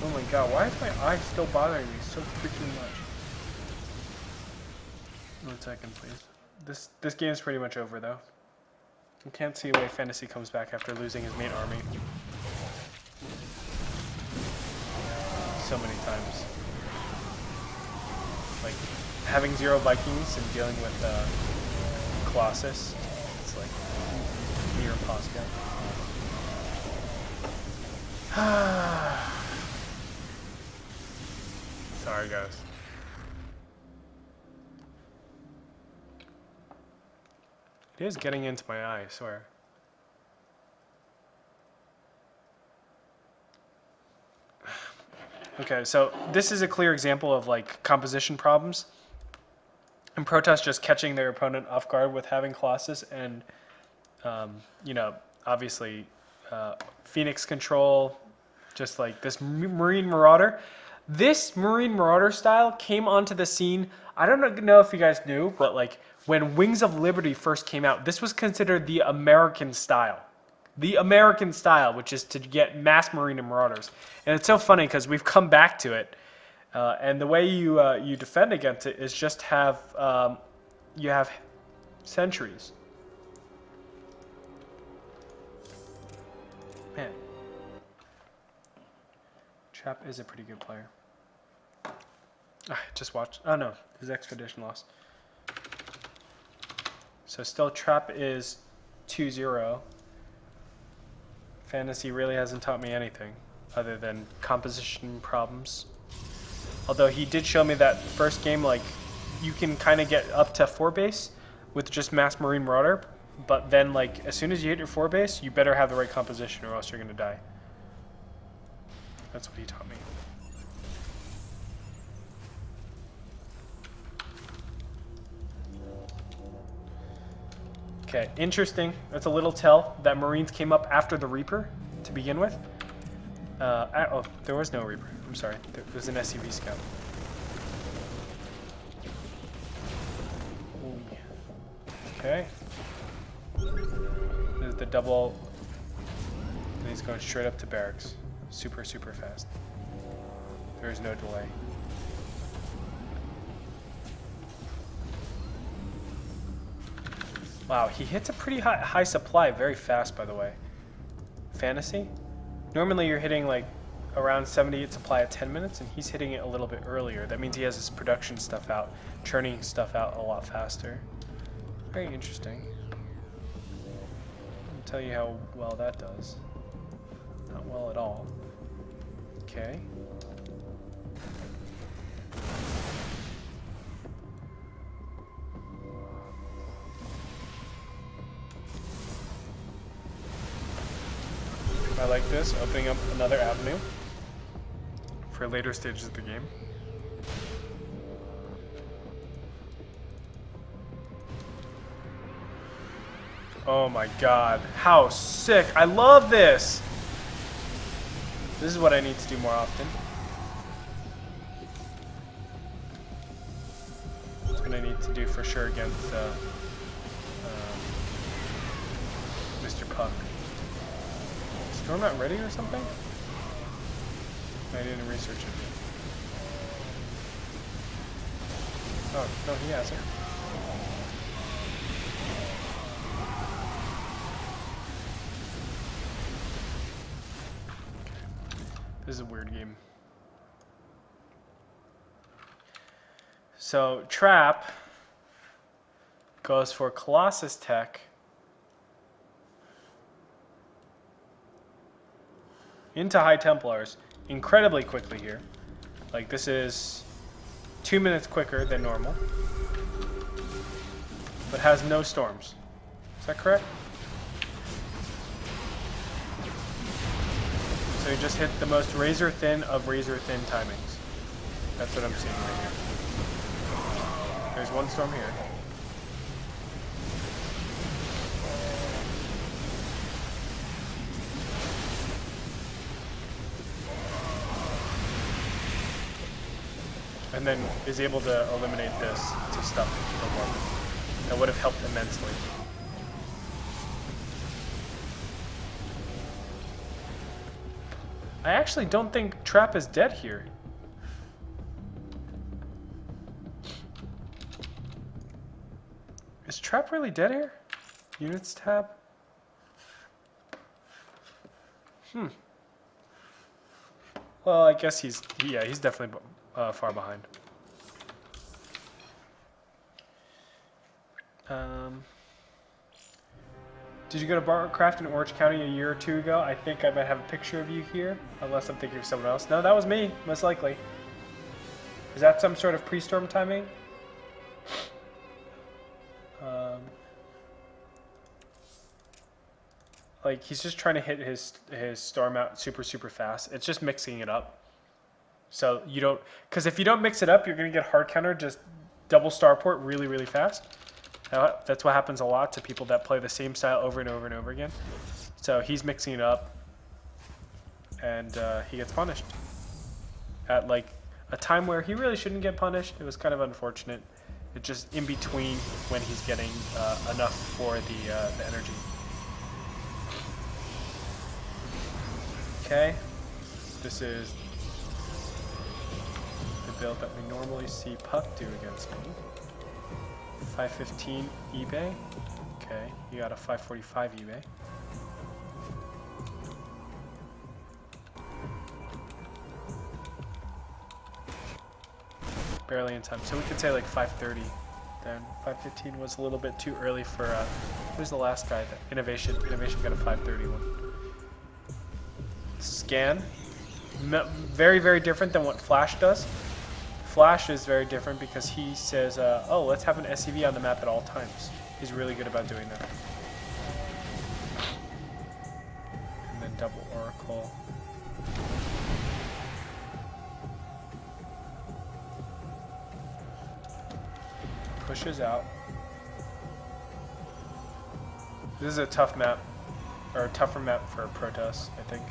Oh my god, why is my eye still bothering me so freaking much? 1 second, please. This game's pretty much over though. I can't see why Fantasy comes back after losing his main army so many times. Like, having 0 Vikings and dealing with Colossus, it's like near impossible. Sorry, guys. It is getting into my eye, I swear. Okay, so this is a clear example of like composition problems. And Protoss just catching their opponent off guard with having Colossus and, you know, obviously Phoenix control, just like this Marine Marauder. This Marine Marauder style came onto the scene, I don't know if you guys knew, but like when Wings of Liberty first came out, this was considered the American style. The American style, which is to get mass Marine and Marauders. And it's so funny because we've come back to it. And the way you defend against it is just have, you have sentries. Man. Trap is a pretty good player. Just watch. Oh no, his expedition lost. So still Trap is 2-0. Fantasy really hasn't taught me anything other than composition problems. Although he did show me that first game, like, you can kind of get up to 4 base with just mass Marine Marauder, but then, like, as soon as you hit your 4 base, you better have the right composition or else you're going to die. That's what he taught me. Okay, interesting. That's a little tell that Marines came up after the Reaper to begin with. Oh, there was no Reaper. I'm sorry. There was an SCV scout. Okay. This is the double. And he's going straight up to barracks. Super, super fast. There is no delay. Wow, he hits a pretty high supply very fast, by the way. Fantasy? Normally you're hitting like around 78 supply at 10 minutes, and he's hitting it a little bit earlier. That means he has his production stuff out, churning stuff out a lot faster. Very interesting. I'll tell you how well that does. Not well at all. Okay. I like this, opening up another avenue for later stages of the game. Oh my god, how sick! I love this! This is what I need to do more often. That's what I need to do for sure against Mr. Puck. Storm not ready or something? I didn't research it. Oh, no, he hasn't. This is a weird game. So, Trap goes for Colossus Tech. Into High Templars incredibly quickly here. Like, this is 2 minutes quicker than normal, but has no storms. Is that correct? So you just hit the most razor thin of razor thin timings. That's what I'm seeing right here. There's one storm here. and then is able to eliminate this to stop the warp. That would have helped immensely. I actually don't think Trap is dead here. Is Trap really dead here? Units tab. Well, I guess he's definitely far behind. Did you go to Barcraft in Orange County a year or two ago? I think I might have a picture of you here, unless I'm thinking of someone else. No, that was me, most likely. Is that some sort of pre-storm timing? Like, he's just trying to hit his storm out super fast. It's just mixing it up. So you don't, because if you don't mix it up, you're going to get hard counter, just double starport really fast. That's what happens a lot to people that play the same style over and over again. So he's mixing it up, and he gets punished at like a time where he really shouldn't get punished. It was kind of unfortunate. It's just in between when he's getting enough for the energy. Okay, this is the build that we normally see Puck do against me. 515 eBay. Okay, you got a 545 eBay. Barely in time. So we could say like 530 then. 515 was a little bit too early for, who's the last guy? The Innovation. Innovation got a 531. Scan. Very different than what Flash does. Flash is very different because he says, oh, let's have an SCV on the map at all times. He's really good about doing that. And then double Oracle. Pushes out. This is a tough map, or a tougher map for Protoss, I think,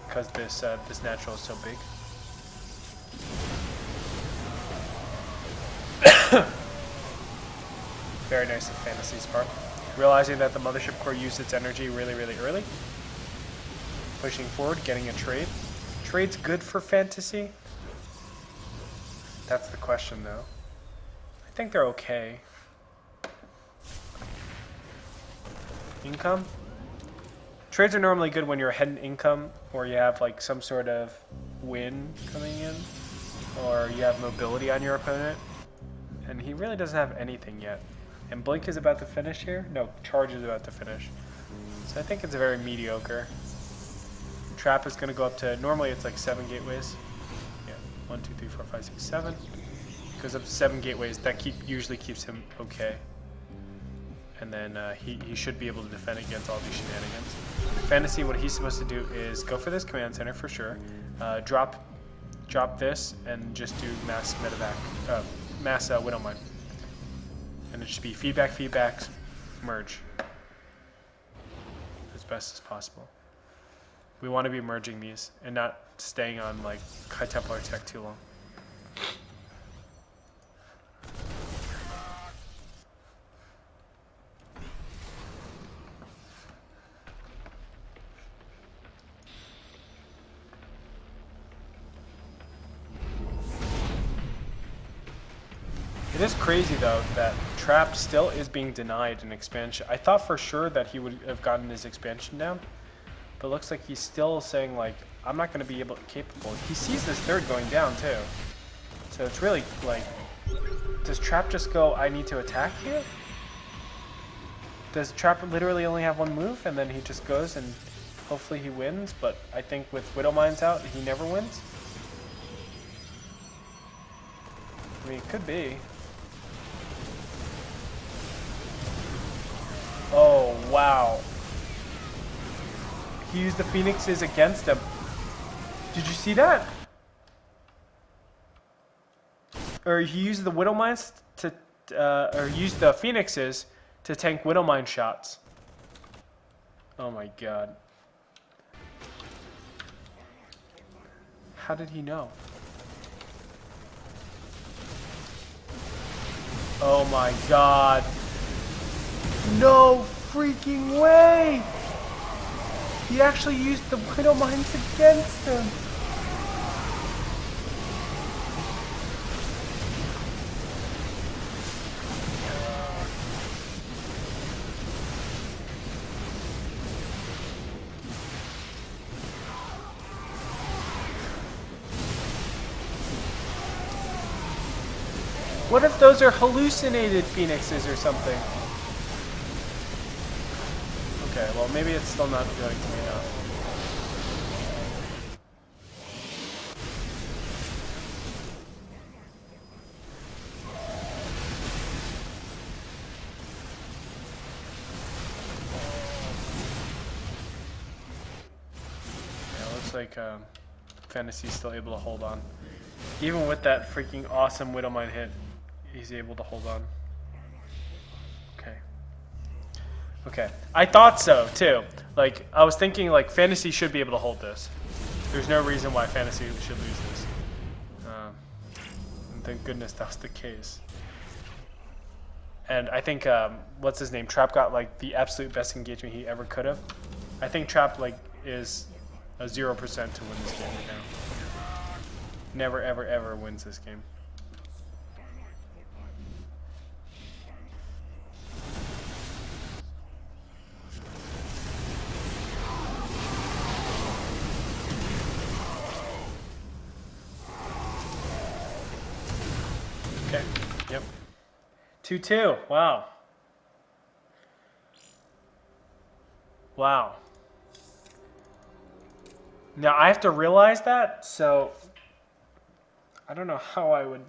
because this natural is so big. Very nice of Fantasy's part. Realizing that the Mothership Core used its energy really early. Pushing forward, getting a trade. Trade's good for Fantasy? That's the question, though. I think they're okay. Income? Trades are normally good when you're ahead in income, or you have like some sort of win coming in, or you have mobility on your opponent. And he really doesn't have anything yet. And Blink is about to finish here? No, Charge is about to finish. So I think it's very mediocre. Trap is going to go up to, normally it's like 7 gateways. Yeah, 1, 2, 3, 4, 5, 6, 7. Goes up to 7 gateways. That usually keeps him okay. And then he should be able to defend against all these shenanigans. Fantasy, what he's supposed to do is go for this command center for sure. Drop this and just do mass medevac. Mass Widowmine. And it should be feedback, merge. As best as possible. We want to be merging these and not staying on like High Templar tech too long. It is crazy though that Trap still is being denied an expansion. I thought for sure that he would have gotten his expansion down, but it looks like he's still saying like, I'm not going to be capable. He sees this third going down too. So it's really like, does Trap just go, I need to attack here? Does Trap literally only have one move and then he just goes and hopefully he wins? But I think with Widowmines out, he never wins. I mean, it could be. Oh, wow. He used the Phoenixes against him. Did you see that? Or he used the Widowmines to, or used the Phoenixes to tank Widowmine shots. Oh my god. How did he know? Oh my god. No freaking way! He actually used the Widow Mines against him. What if those are hallucinated phoenixes or something? Okay, well maybe it's still not going to be enough. Yeah, it looks like Fantasy's still able to hold on. Even with that freaking awesome Widow Mine hit, he's able to hold on. Okay. Okay. I thought so, too. Like, I was thinking, like, Fantasy should be able to hold this. There's no reason why Fantasy should lose this. And thank goodness that was the case. And I think, what's his name? Trap got, like, the absolute best engagement he ever could have. I think Trap, like, is a 0% to win this game right now. Never, ever, ever wins this game. Okay, yep. 2-2, wow. Wow. Now, I have to realize that, so I don't know how I would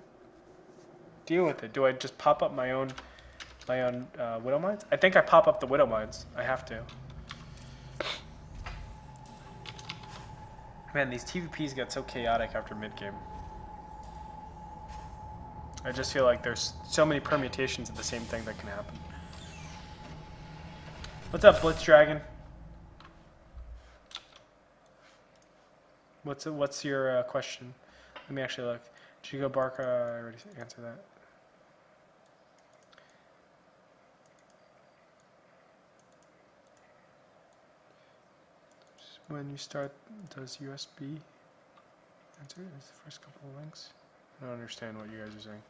deal with it. Do I just pop up my own Widow Mines? I think I pop up the Widow Mines. I have to. Man, these TVPs get so chaotic after mid-game. I just feel like there's so many permutations of the same thing that can happen. What's up, Blitz Dragon? What's your question? Let me actually look. Chico Barca, I already answered that. When you start, does USB answer? Is the first couple of links? I don't understand what you guys are saying.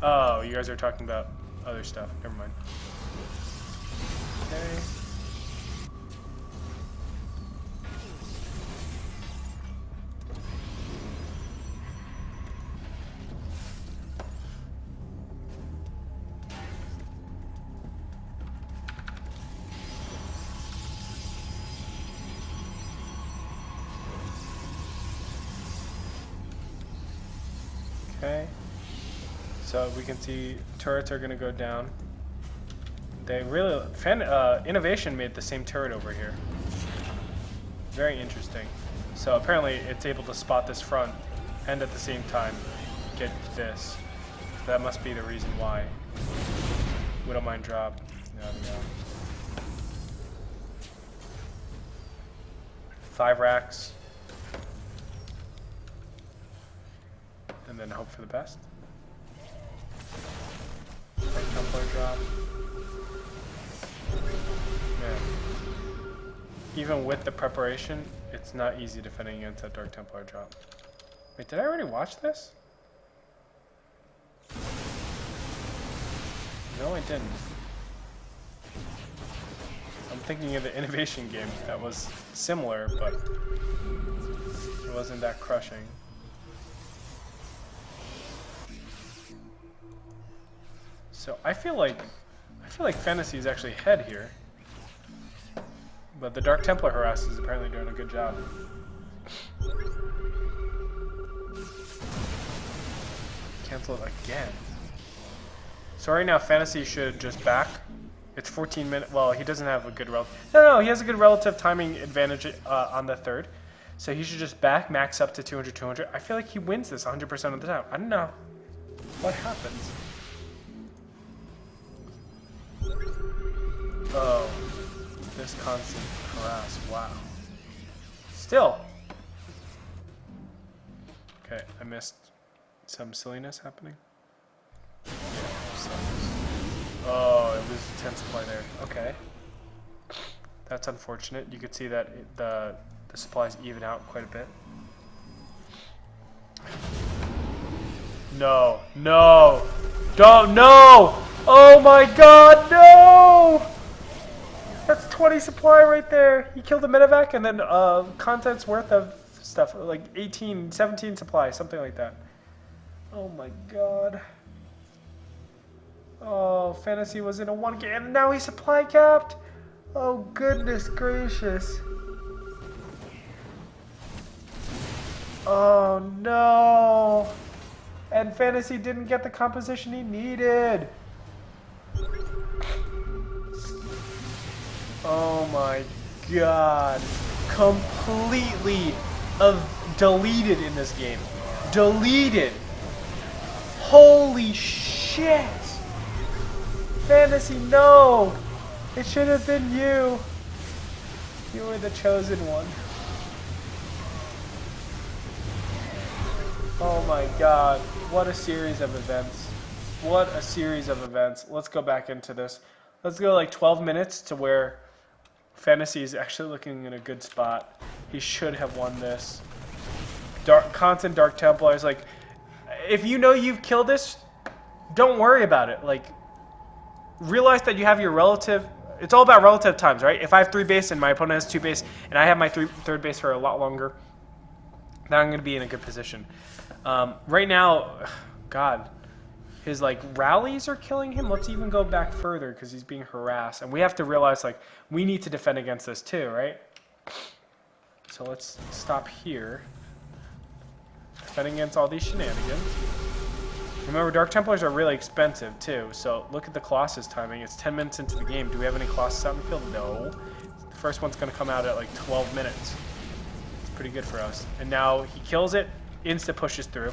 Oh, you guys are talking about other stuff. Never mind. Okay. Okay, so we can see turrets are going to go down. They really, Innovation made the same turret over here. Very interesting. So apparently it's able to spot this front and at the same time get this. So that must be the reason why. Widow Mine drop. There we go. 5 racks. And then hope for the best. Dark Templar drop. Man. Even with the preparation, it's not easy defending against that Dark Templar drop. Wait, did I already watch this? No, I didn't. I'm thinking of the Innovation game that was similar, but it wasn't that crushing. So I feel like Fantasy is actually ahead here, but the Dark Templar harass is apparently doing a good job. Cancel it again. So right now Fantasy should just back. It's 14 minutes. Well, he doesn't have a good relative. No, he has a good relative timing advantage on the third. So he should just back, max up to 200, 200. I feel like he wins this 100% of the time. I don't know what happens. Oh, this constant harass, wow. Still. Okay, I missed some silliness happening. Yeah, Oh, it was 10 supply there. Okay. That's unfortunate. You could see that the supplies even out quite a bit. No. No. Don't. No. Oh my god, no! That's 20 supply right there. He killed the medevac and then contents worth of stuff. Like 18, 17 supply, something like that. Oh my god. Oh, Fantasy was in a 1 game and now he's supply capped. Oh goodness gracious. Oh no. And Fantasy didn't get the composition he needed. Oh my god. Completely deleted in this game. Deleted. Holy shit. Fantasy, no. It should have been you. You were the chosen one. Oh my god. What a series of events. What a series of events. Let's go back into this. Let's go like 12 minutes to where Fantasy is actually looking in a good spot. He should have won this. Constant Dark Templars. Like, if you know you've killed this, don't worry about it. Like, realize that you have your relative. It's all about relative times, right? If I have 3 base and my opponent has 2 base, and I have my third base for a lot longer, then I'm going to be in a good position. Right now, God, his like rallies are killing him. Let's even go back further because he's being harassed, and we have to realize like we need to defend against this too, right? So let's stop here. Defending against all these shenanigans. Remember, Dark Templars are really expensive too. So look at the Colossus timing. It's 10 minutes into the game. Do we have any Colossus out in the field? No. The first one's going to come out at like 12 minutes. It's pretty good for us. And now he kills it. Insta pushes through.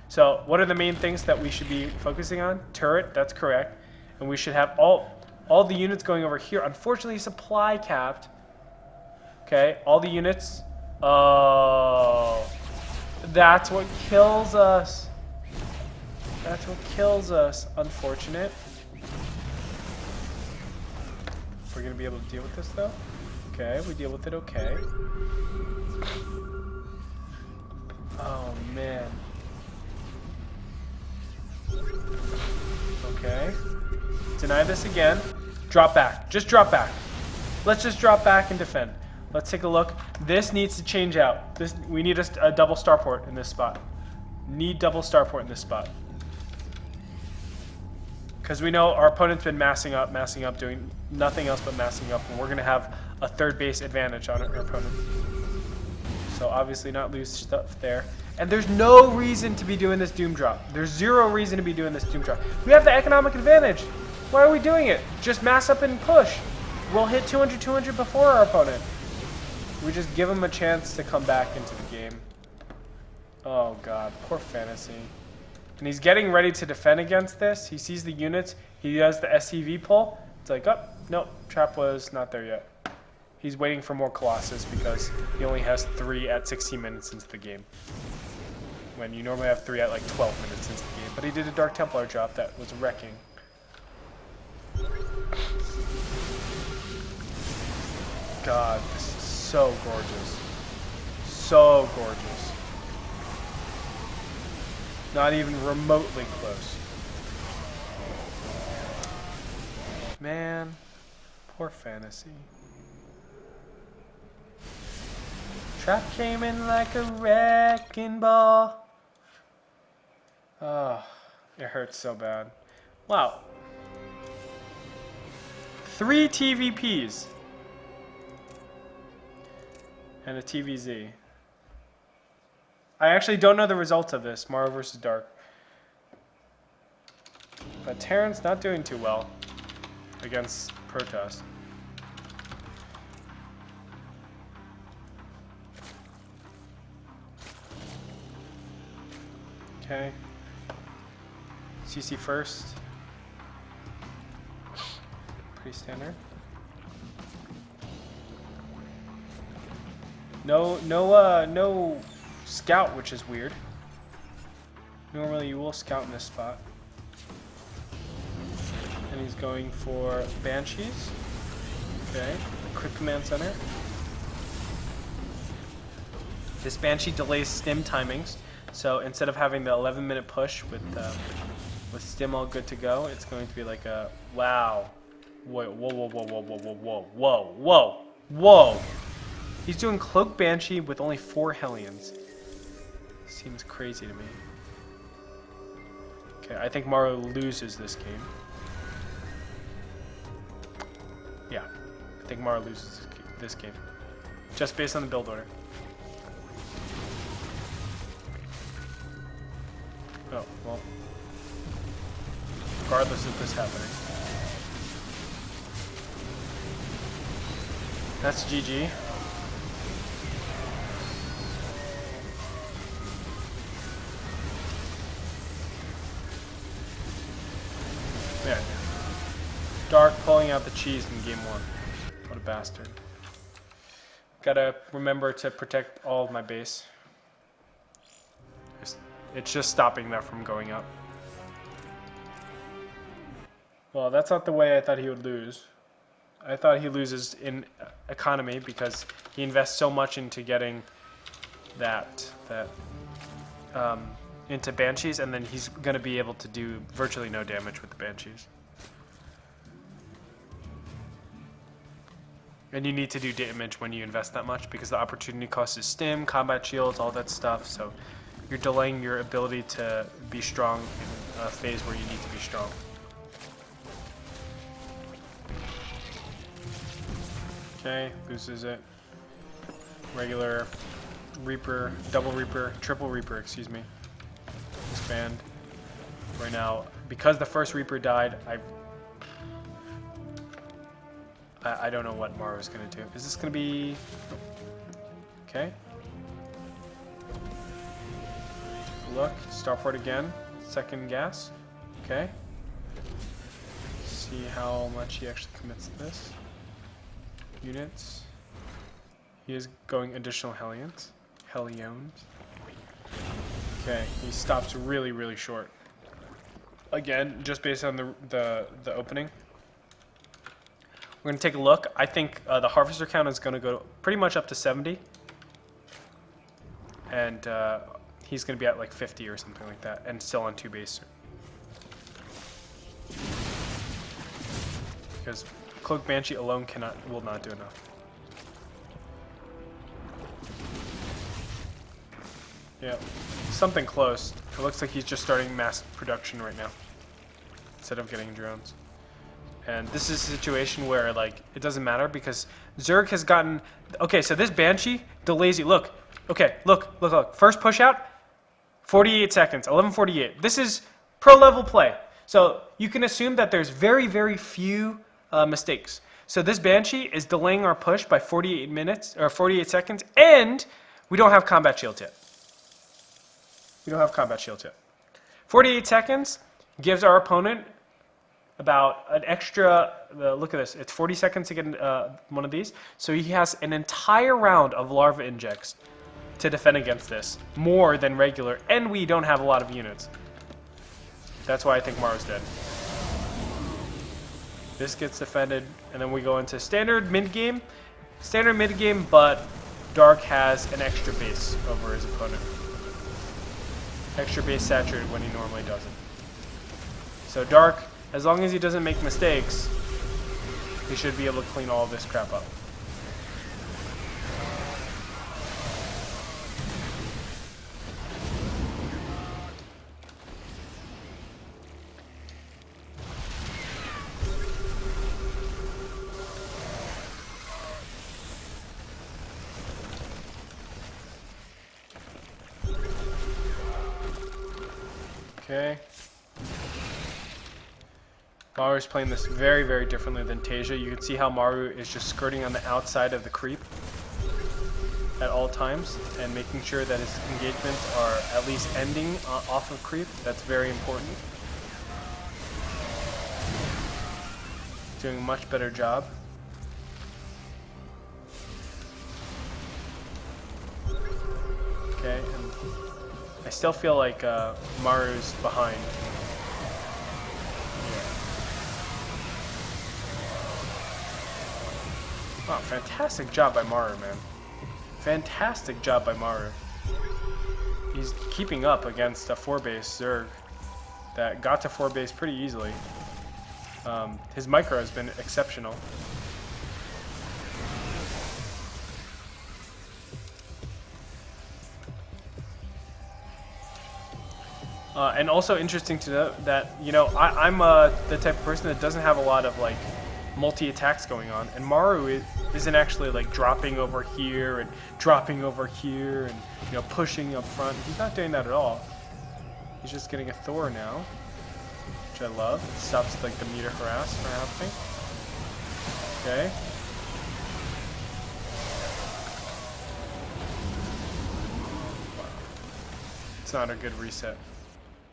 So what are the main things that we should be focusing on? Turret, that's correct. And we should have all the units going over here. Unfortunately, supply capped. Okay, all the units. Oh, that's what kills us. That's what kills us. Unfortunate. We're going to be able to deal with this, though. Okay, we deal with it okay. Oh, man. Okay. Deny this again. Drop back. Just drop back. Let's just drop back and defend. Let's take a look. This needs to change out. We need a double starport in this spot. Need double starport in this spot. Because we know our opponent's been massing up, doing nothing else but massing up, and we're going to have a third base advantage on our opponent. So obviously not lose stuff there. And there's no reason to be doing this Doom Drop. There's zero reason to be doing this Doom Drop. We have the economic advantage. Why are we doing it? Just mass up and push. We'll hit 200 before our opponent. We just give him a chance to come back into the game. Oh god, poor Fantasy. And he's getting ready to defend against this. He sees the units. He does the SCV pull. It's like, oh, nope, trap was not there yet. He's waiting for more Colossus because he only has 3 at 16 minutes into the game. When you normally have 3 at like 12 minutes into the game. But he did a Dark Templar drop that was wrecking. God, this is so gorgeous. So gorgeous. Not even remotely close. Man, poor Fantasy. Trap came in like a wrecking ball. Oh, it hurts so bad. Wow. 3 TVPs. And a TVZ. I actually don't know the results of this, Morrow versus Dark. But Terran's not doing too well against Protoss. Okay. CC first. Pretty standard. No scout, which is weird. Normally you will scout in this spot. And He's going for Banshees. Okay, Crit Command Center. This Banshee delays stim timings, so instead of having the 11-minute push with stim all good to go, it's going to be like a wow. Whoa, whoa, whoa, whoa, whoa, whoa, whoa, whoa, whoa, whoa. He's doing Cloak Banshee with only 4 Hellions. Seems crazy to me. Okay, I think Maru loses this game. Yeah, I think Maru loses this game. Just based on the build order. Oh, well. Regardless of this happening. That's GG. Yeah. Dark pulling out the cheese in game 1. What a bastard. Gotta remember to protect all of my base. It's just stopping that from going up. Well, that's not the way I thought he would lose. I thought he loses in economy because he invests so much into getting into Banshees, and then he's going to be able to do virtually no damage with the Banshees. And you need to do damage when you invest that much because the opportunity cost is stim, combat shields, all that stuff. So you're delaying your ability to be strong in a phase where you need to be strong. Okay, loses it. Regular Reaper, double Reaper, triple Reaper, excuse me. Expand. Right now, because the first Reaper died, I don't know what Maru's gonna do. Is this gonna be... Okay. Look, Starport again. Second gas. Okay. See how much he actually commits to this. Units. He is going additional Hellions. Okay, he stops really, really short. Again, just based on the opening. We're gonna take a look. I think the Harvester count is gonna go pretty much up to 70. And he's gonna be at like 50 or something like that, and still on 2 base. Because Cloak Banshee alone will not do enough. Yeah, something close. It looks like he's just starting mass production right now, instead of getting drones. And this is a situation where like it doesn't matter because Zerg has gotten. Okay, so this Banshee delays you. Look, okay, look. First push out, 48 seconds, 11:48. This is pro level play. So you can assume that there's very, very few mistakes. So this Banshee is delaying our push by 48 minutes or 48 seconds, and we don't have combat shields yet. 48 seconds gives our opponent about an extra, look at this, it's 40 seconds to get one of these. So he has an entire round of larva injects to defend against this, more than regular, and we don't have a lot of units. That's why I think Maru's dead. This gets defended, and then we go into standard mid-game, but Dark has an extra base over his opponent. Extra base saturated when he normally doesn't. So Dark, as long as he doesn't make mistakes, he should be able to clean all of this crap up. Okay. Maru is playing this very, very differently than Tasia. You can see how Maru is just skirting on the outside of the creep at all times and making sure that his engagements are at least ending off of creep. That's very important. Doing a much better job. Okay, and I still feel like Maru's behind. Oh, fantastic job by Maru, man. Fantastic job by Maru. He's keeping up against a 4-base Zerg that got to 4-base pretty easily. His micro has been exceptional. And also interesting to note that, you know, I'm the type of person that doesn't have a lot of like multi-attacks going on, and Maru isn't actually like dropping over here and dropping over here and, you know, pushing up front. He's not doing that at all. He's just getting a Thor now, which I love. It stops like the meter harass from happening. Okay. Wow. It's not a good reset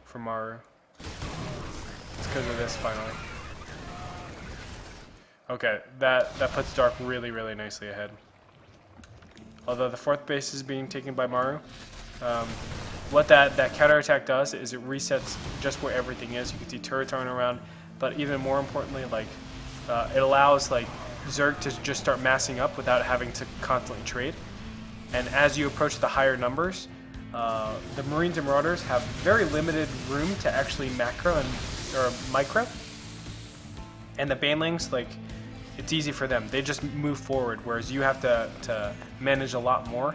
for Maru. It's because of this finally. Okay, that puts Dark really, really nicely ahead. Although the 4th base is being taken by Maru. What that counterattack does is it resets just where everything is. You can see turrets running around, but even more importantly, like it allows like Zerg to just start massing up without having to constantly trade. And as you approach the higher numbers, the Marines and Marauders have very limited room to actually macro or micro. And the Banelings, like, it's easy for them. They just move forward, whereas you have to manage a lot more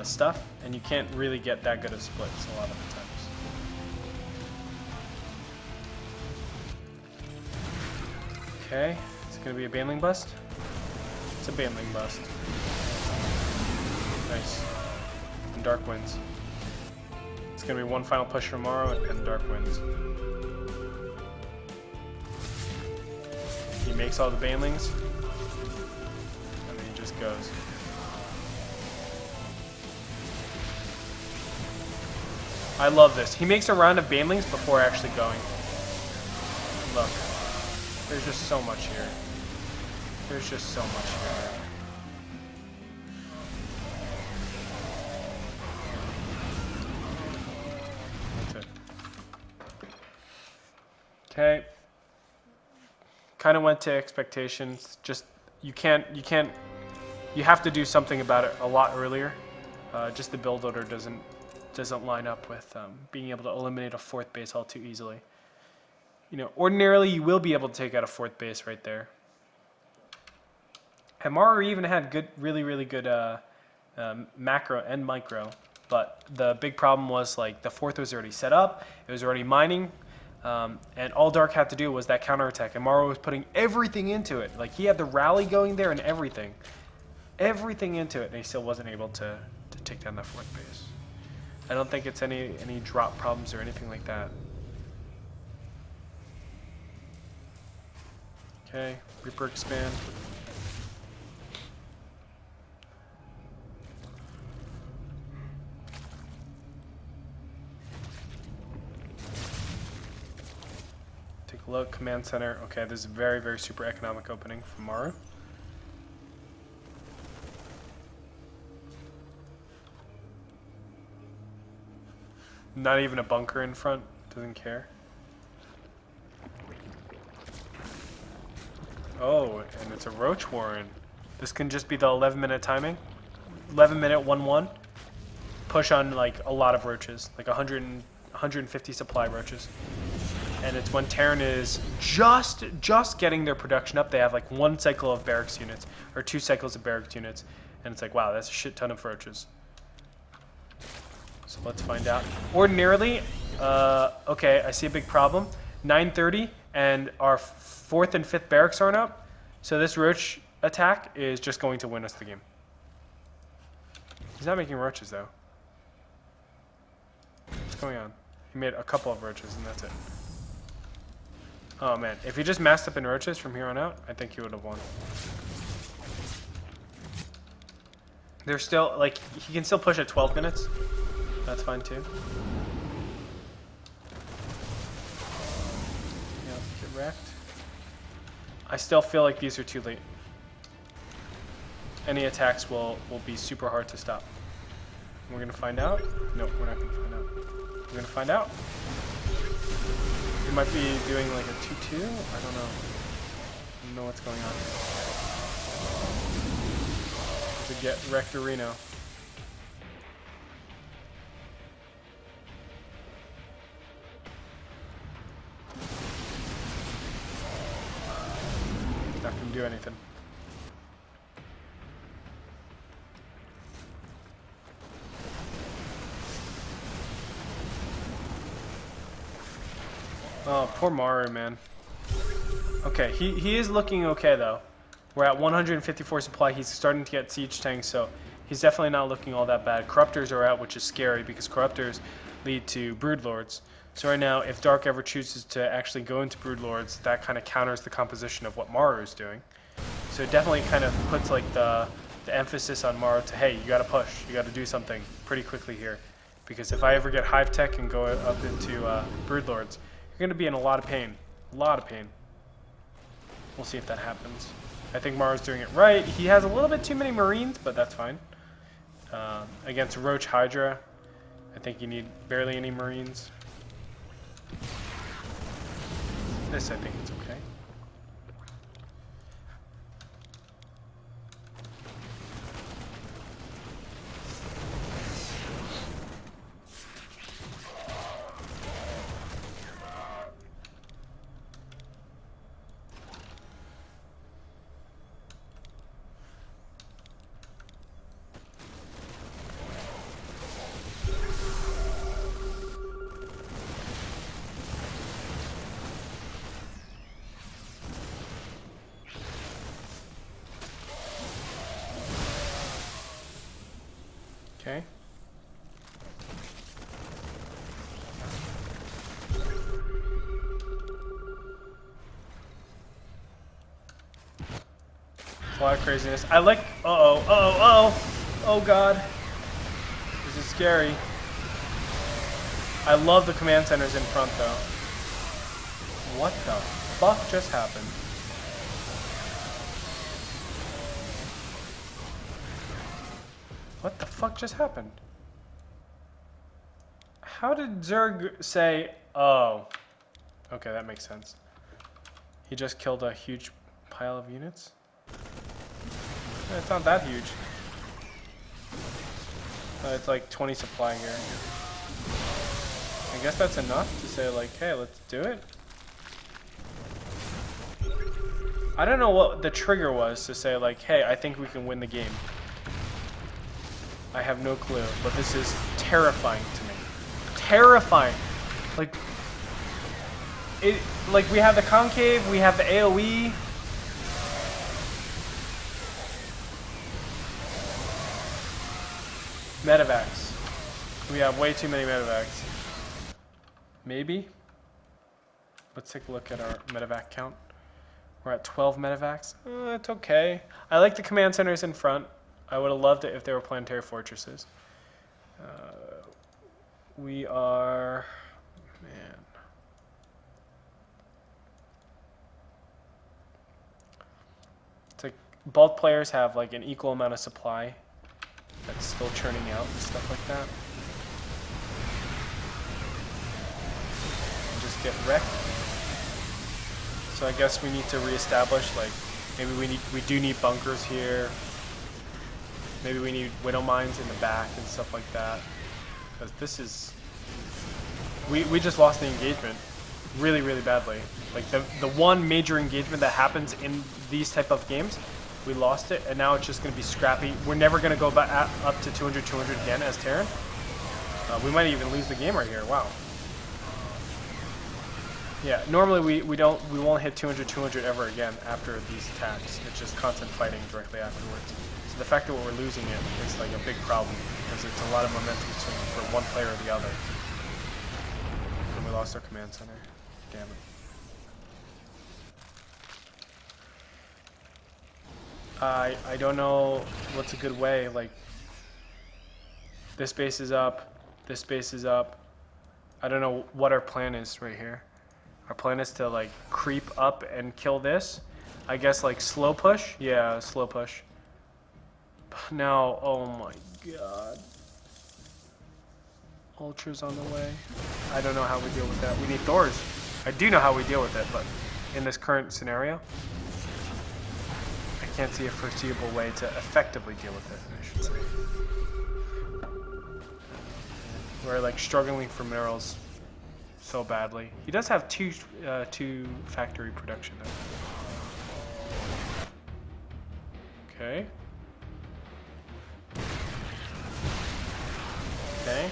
stuff, and you can't really get that good of splits a lot of the times. Okay, it's going to be a Baneling bust. It's a Baneling bust. Nice. And Dark wins. It's going to be one final push from Maru, and Dark wins. He makes all the Banelings, and then he just goes. I love this. He makes a round of Banelings before actually going. Look, there's just so much here. There's just so much here. That's it. Okay. Kind of went to expectations. Just you have to do something about it a lot earlier. Just the build order doesn't line up with being able to eliminate a 4th base all too easily. You know, ordinarily you will be able to take out a 4th base right there. And Maru even had good, really good macro and micro, but the big problem was like the 4th was already set up. It was already mining. And all Dark had to do was that counterattack, and Maru was putting everything into it. Like, he had the rally going there and everything. Everything into it, and he still wasn't able to take down that 4th base. I don't think it's any drop problems or anything like that. Okay, Reaper expand. Look, command center. Okay, this is very super economic opening from Maru. Not even a bunker in front. Doesn't care. Oh, and it's a Roach Warren. This can just be the 11-minute timing. 11-minute 1-1. Push on like a lot of roaches, like 150 supply roaches. And it's when Terran is just getting their production up. They have like 1 cycle of barracks units, or 2 cycles of barracks units. And it's like, wow, that's a shit ton of roaches. So let's find out. Ordinarily, okay, I see a big problem. 9:30, and our 4th and 5th barracks aren't up. So this roach attack is just going to win us the game. He's not making roaches, though. What's going on? He made a couple of roaches, and that's it. Oh man, if he just massed up in roaches from here on out, I think he would have won. There's still, like, he can still push at 12 minutes. That's fine too. Yeah, get wrecked. I still feel like these are too late. Any attacks will be super hard to stop. We're gonna find out. Nope, we're not gonna find out. We're gonna find out. We might be doing like a 2-2. I don't know. I don't know what's going on. to get Rectorino. Not gonna do anything. Oh, poor Maru, man. Okay, he is looking okay, though. We're at 154 supply. He's starting to get siege tanks, so he's definitely not looking all that bad. Corruptors are out, which is scary, because Corruptors lead to Broodlords. So right now, if Dark ever chooses to actually go into Broodlords, that kind of counters the composition of what Maru is doing. So it definitely kind of puts like the emphasis on Maru to, hey, you got to push. You got to do something pretty quickly here. Because if I ever get Hive Tech and go up into Broodlords, you're going to be in a lot of pain. A lot of pain. We'll see if that happens. I think Maru's doing it right. He has a little bit too many Marines, but that's fine. Against Roach Hydra, I think you need barely any Marines. This, I think it's okay. Okay. A lot of craziness. I like. Oh God. This is scary. I love the command centers in front, though. What the fuck just happened? What the fuck just happened? How did Zerg say, oh, okay, that makes sense. He just killed a huge pile of units? It's not that huge. It's like 20 supply here. I guess that's enough to say like, hey, let's do it. I don't know what the trigger was to say like, hey, I think we can win the game. I have no clue, but this is terrifying to me. Terrifying. Like we have the concave, we have the AoE. Medevacs. We have way too many medevacs. Maybe. Let's take a look at our medevac count. We're at 12 medevacs. It's okay. I like the command centers in front. I would have loved it if they were planetary fortresses. We are, man. It's like both players have like an equal amount of supply that's still churning out and stuff like that. And just get wrecked. So I guess we need to reestablish, like, maybe we do need bunkers here. Maybe we need widow mines in the back and stuff like that. Because this is... We just lost the engagement really, really badly. Like the one major engagement that happens in these type of games, we lost it, and now it's just going to be scrappy. We're never going to go back up to 200 again as Terran. We might even lose the game right here. Wow. Yeah, normally we won't hit 200 ever again after these attacks. It's just constant fighting directly afterwards. So the fact that we're losing it is like a big problem because it's a lot of momentum swing for one player or the other. And we lost our command center. Damn it. I don't know what's a good way. Like, this base is up. This base is up. I don't know what our plan is right here. Our plan is to like creep up and kill this. I guess like slow push. Yeah, slow push. Now, oh my god. Ultra's on the way. I don't know how we deal with that. We need Thors. I do know how we deal with it, but in this current scenario, I can't see a foreseeable way to effectively deal with it, I should say. We're like struggling for minerals so badly. He does have two factory production though. Okay. Okay.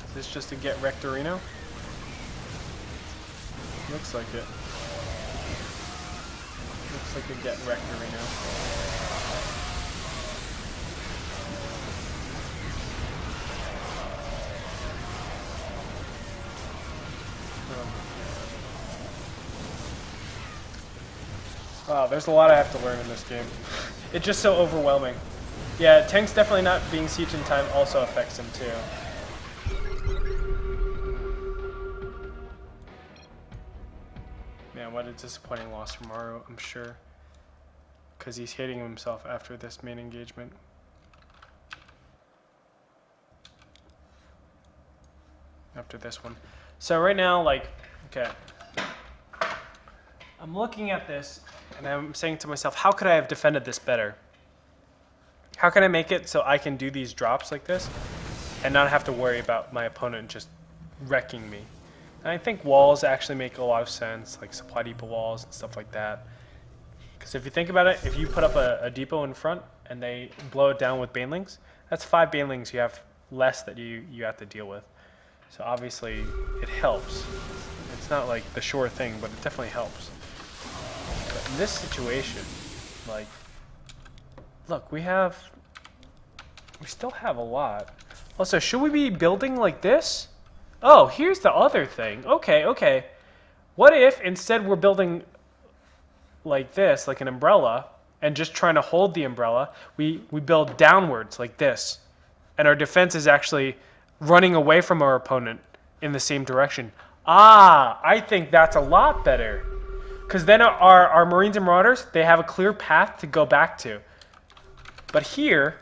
Is this just a get Rectorino? Looks like it. Looks like a get Rectorino. Wow, there's a lot I have to learn in this game. It's just so overwhelming. Yeah, tanks definitely not being siege in time also affects him too. Man, what a disappointing loss from RO, I'm sure. Because he's hating himself after this main engagement. After this one. So right now, like, okay. I'm looking at this, and I'm saying to myself, how could I have defended this better? How can I make it so I can do these drops like this and not have to worry about my opponent just wrecking me? And I think walls actually make a lot of sense, like supply depot walls and stuff like that. Because if you think about it, if you put up a depot in front and they blow it down with banelings, that's 5 banelings you have less that you have to deal with. So obviously it helps. It's not like the sure thing, but it definitely helps. But in this situation, like, look, we still have a lot. Also, should we be building like this? Oh, here's the other thing. Okay, okay. What if instead we're building like this, like an umbrella, and just trying to hold the umbrella, we build downwards like this, and our defense is actually running away from our opponent in the same direction. Ah, I think that's a lot better. Because then our Marines and Marauders, they have a clear path to go back to. But here,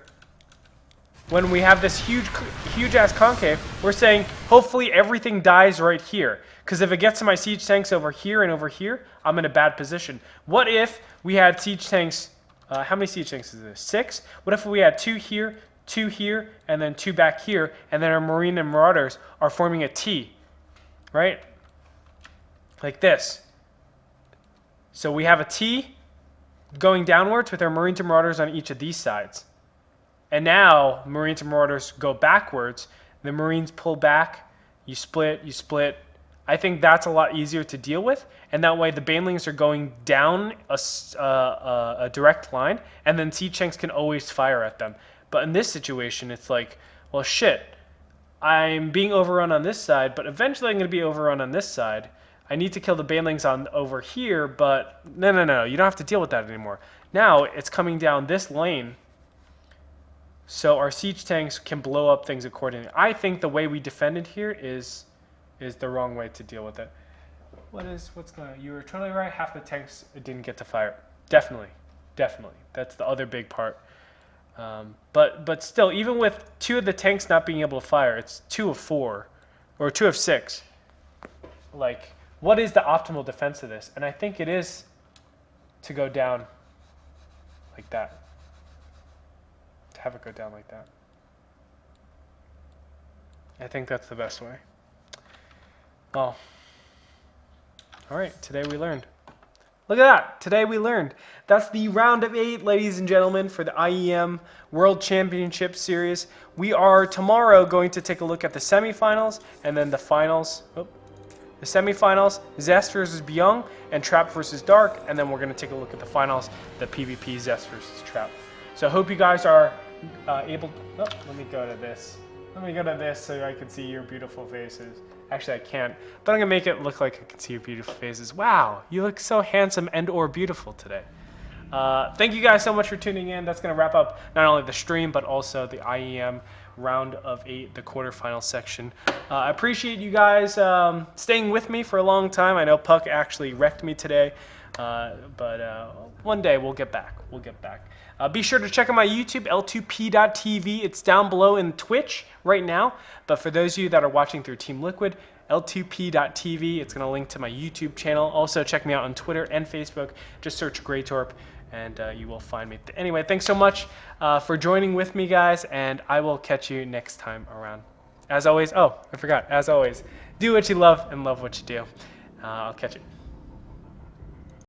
when we have this huge ass concave, we're saying hopefully everything dies right here. Because if it gets to my siege tanks over here and over here, I'm in a bad position. What if we had siege tanks, how many siege tanks is this? 6? What if we had 2 here, 2 here, and then 2 back here, and then our Marine and Marauders are forming a T, right? Like this. So we have a T going downwards with our Marines and Marauders on each of these sides. And now Marines and Marauders go backwards. The Marines pull back. You split, you split. I think that's a lot easier to deal with. And that way the banelings are going down a direct line. And then siege tanks can always fire at them. But in this situation, it's like, well, shit. I'm being overrun on this side, but eventually I'm going to be overrun on this side. I need to kill the banelings on over here, but no. You don't have to deal with that anymore. Now it's coming down this lane. So our siege tanks can blow up things accordingly. I think the way we defended here is the wrong way to deal with it. What's going on? You were totally right. Half the tanks didn't get to fire. Definitely. That's the other big part. But still, even with 2 of the tanks not being able to fire, it's 2 of 4 or 2 of 6. Like, what is the optimal defense of this? And I think it is to go down like that. To have it go down like that. I think that's the best way. Well, all right, today we learned. Look at that, today we learned. That's the round of 8, ladies and gentlemen, for the IEM World Championship Series. We are tomorrow going to take a look at the semifinals and then the finals. The semifinals, Zest versus Byung and Trap versus Dark, and then we're going to take a look at the finals, the PvP Zest versus Trap. So I hope you guys are able to, let me go to this. Let me go to this so I can see your beautiful faces. Actually, I can't, but I'm going to make it look like I can see your beautiful faces. Wow, you look so handsome and or beautiful today. Thank you guys so much for tuning in. That's going to wrap up not only the stream, but also the IEM round of 8, the quarterfinal section. I appreciate you guys staying with me for a long time. I know Puck actually wrecked me today. But one day we'll get back. We'll get back. Be sure to check out my YouTube, L2P.TV. It's down below in Twitch right now. But for those of you that are watching through Team Liquid, L2P.TV. It's going to link to my YouTube channel. Also, check me out on Twitter and Facebook. Just search Greytorp, and you will find me. Anyway, thanks so much for joining with me, guys, and I will catch you next time around. As always, oh, I forgot. As always, do what you love and love what you do. I'll catch you.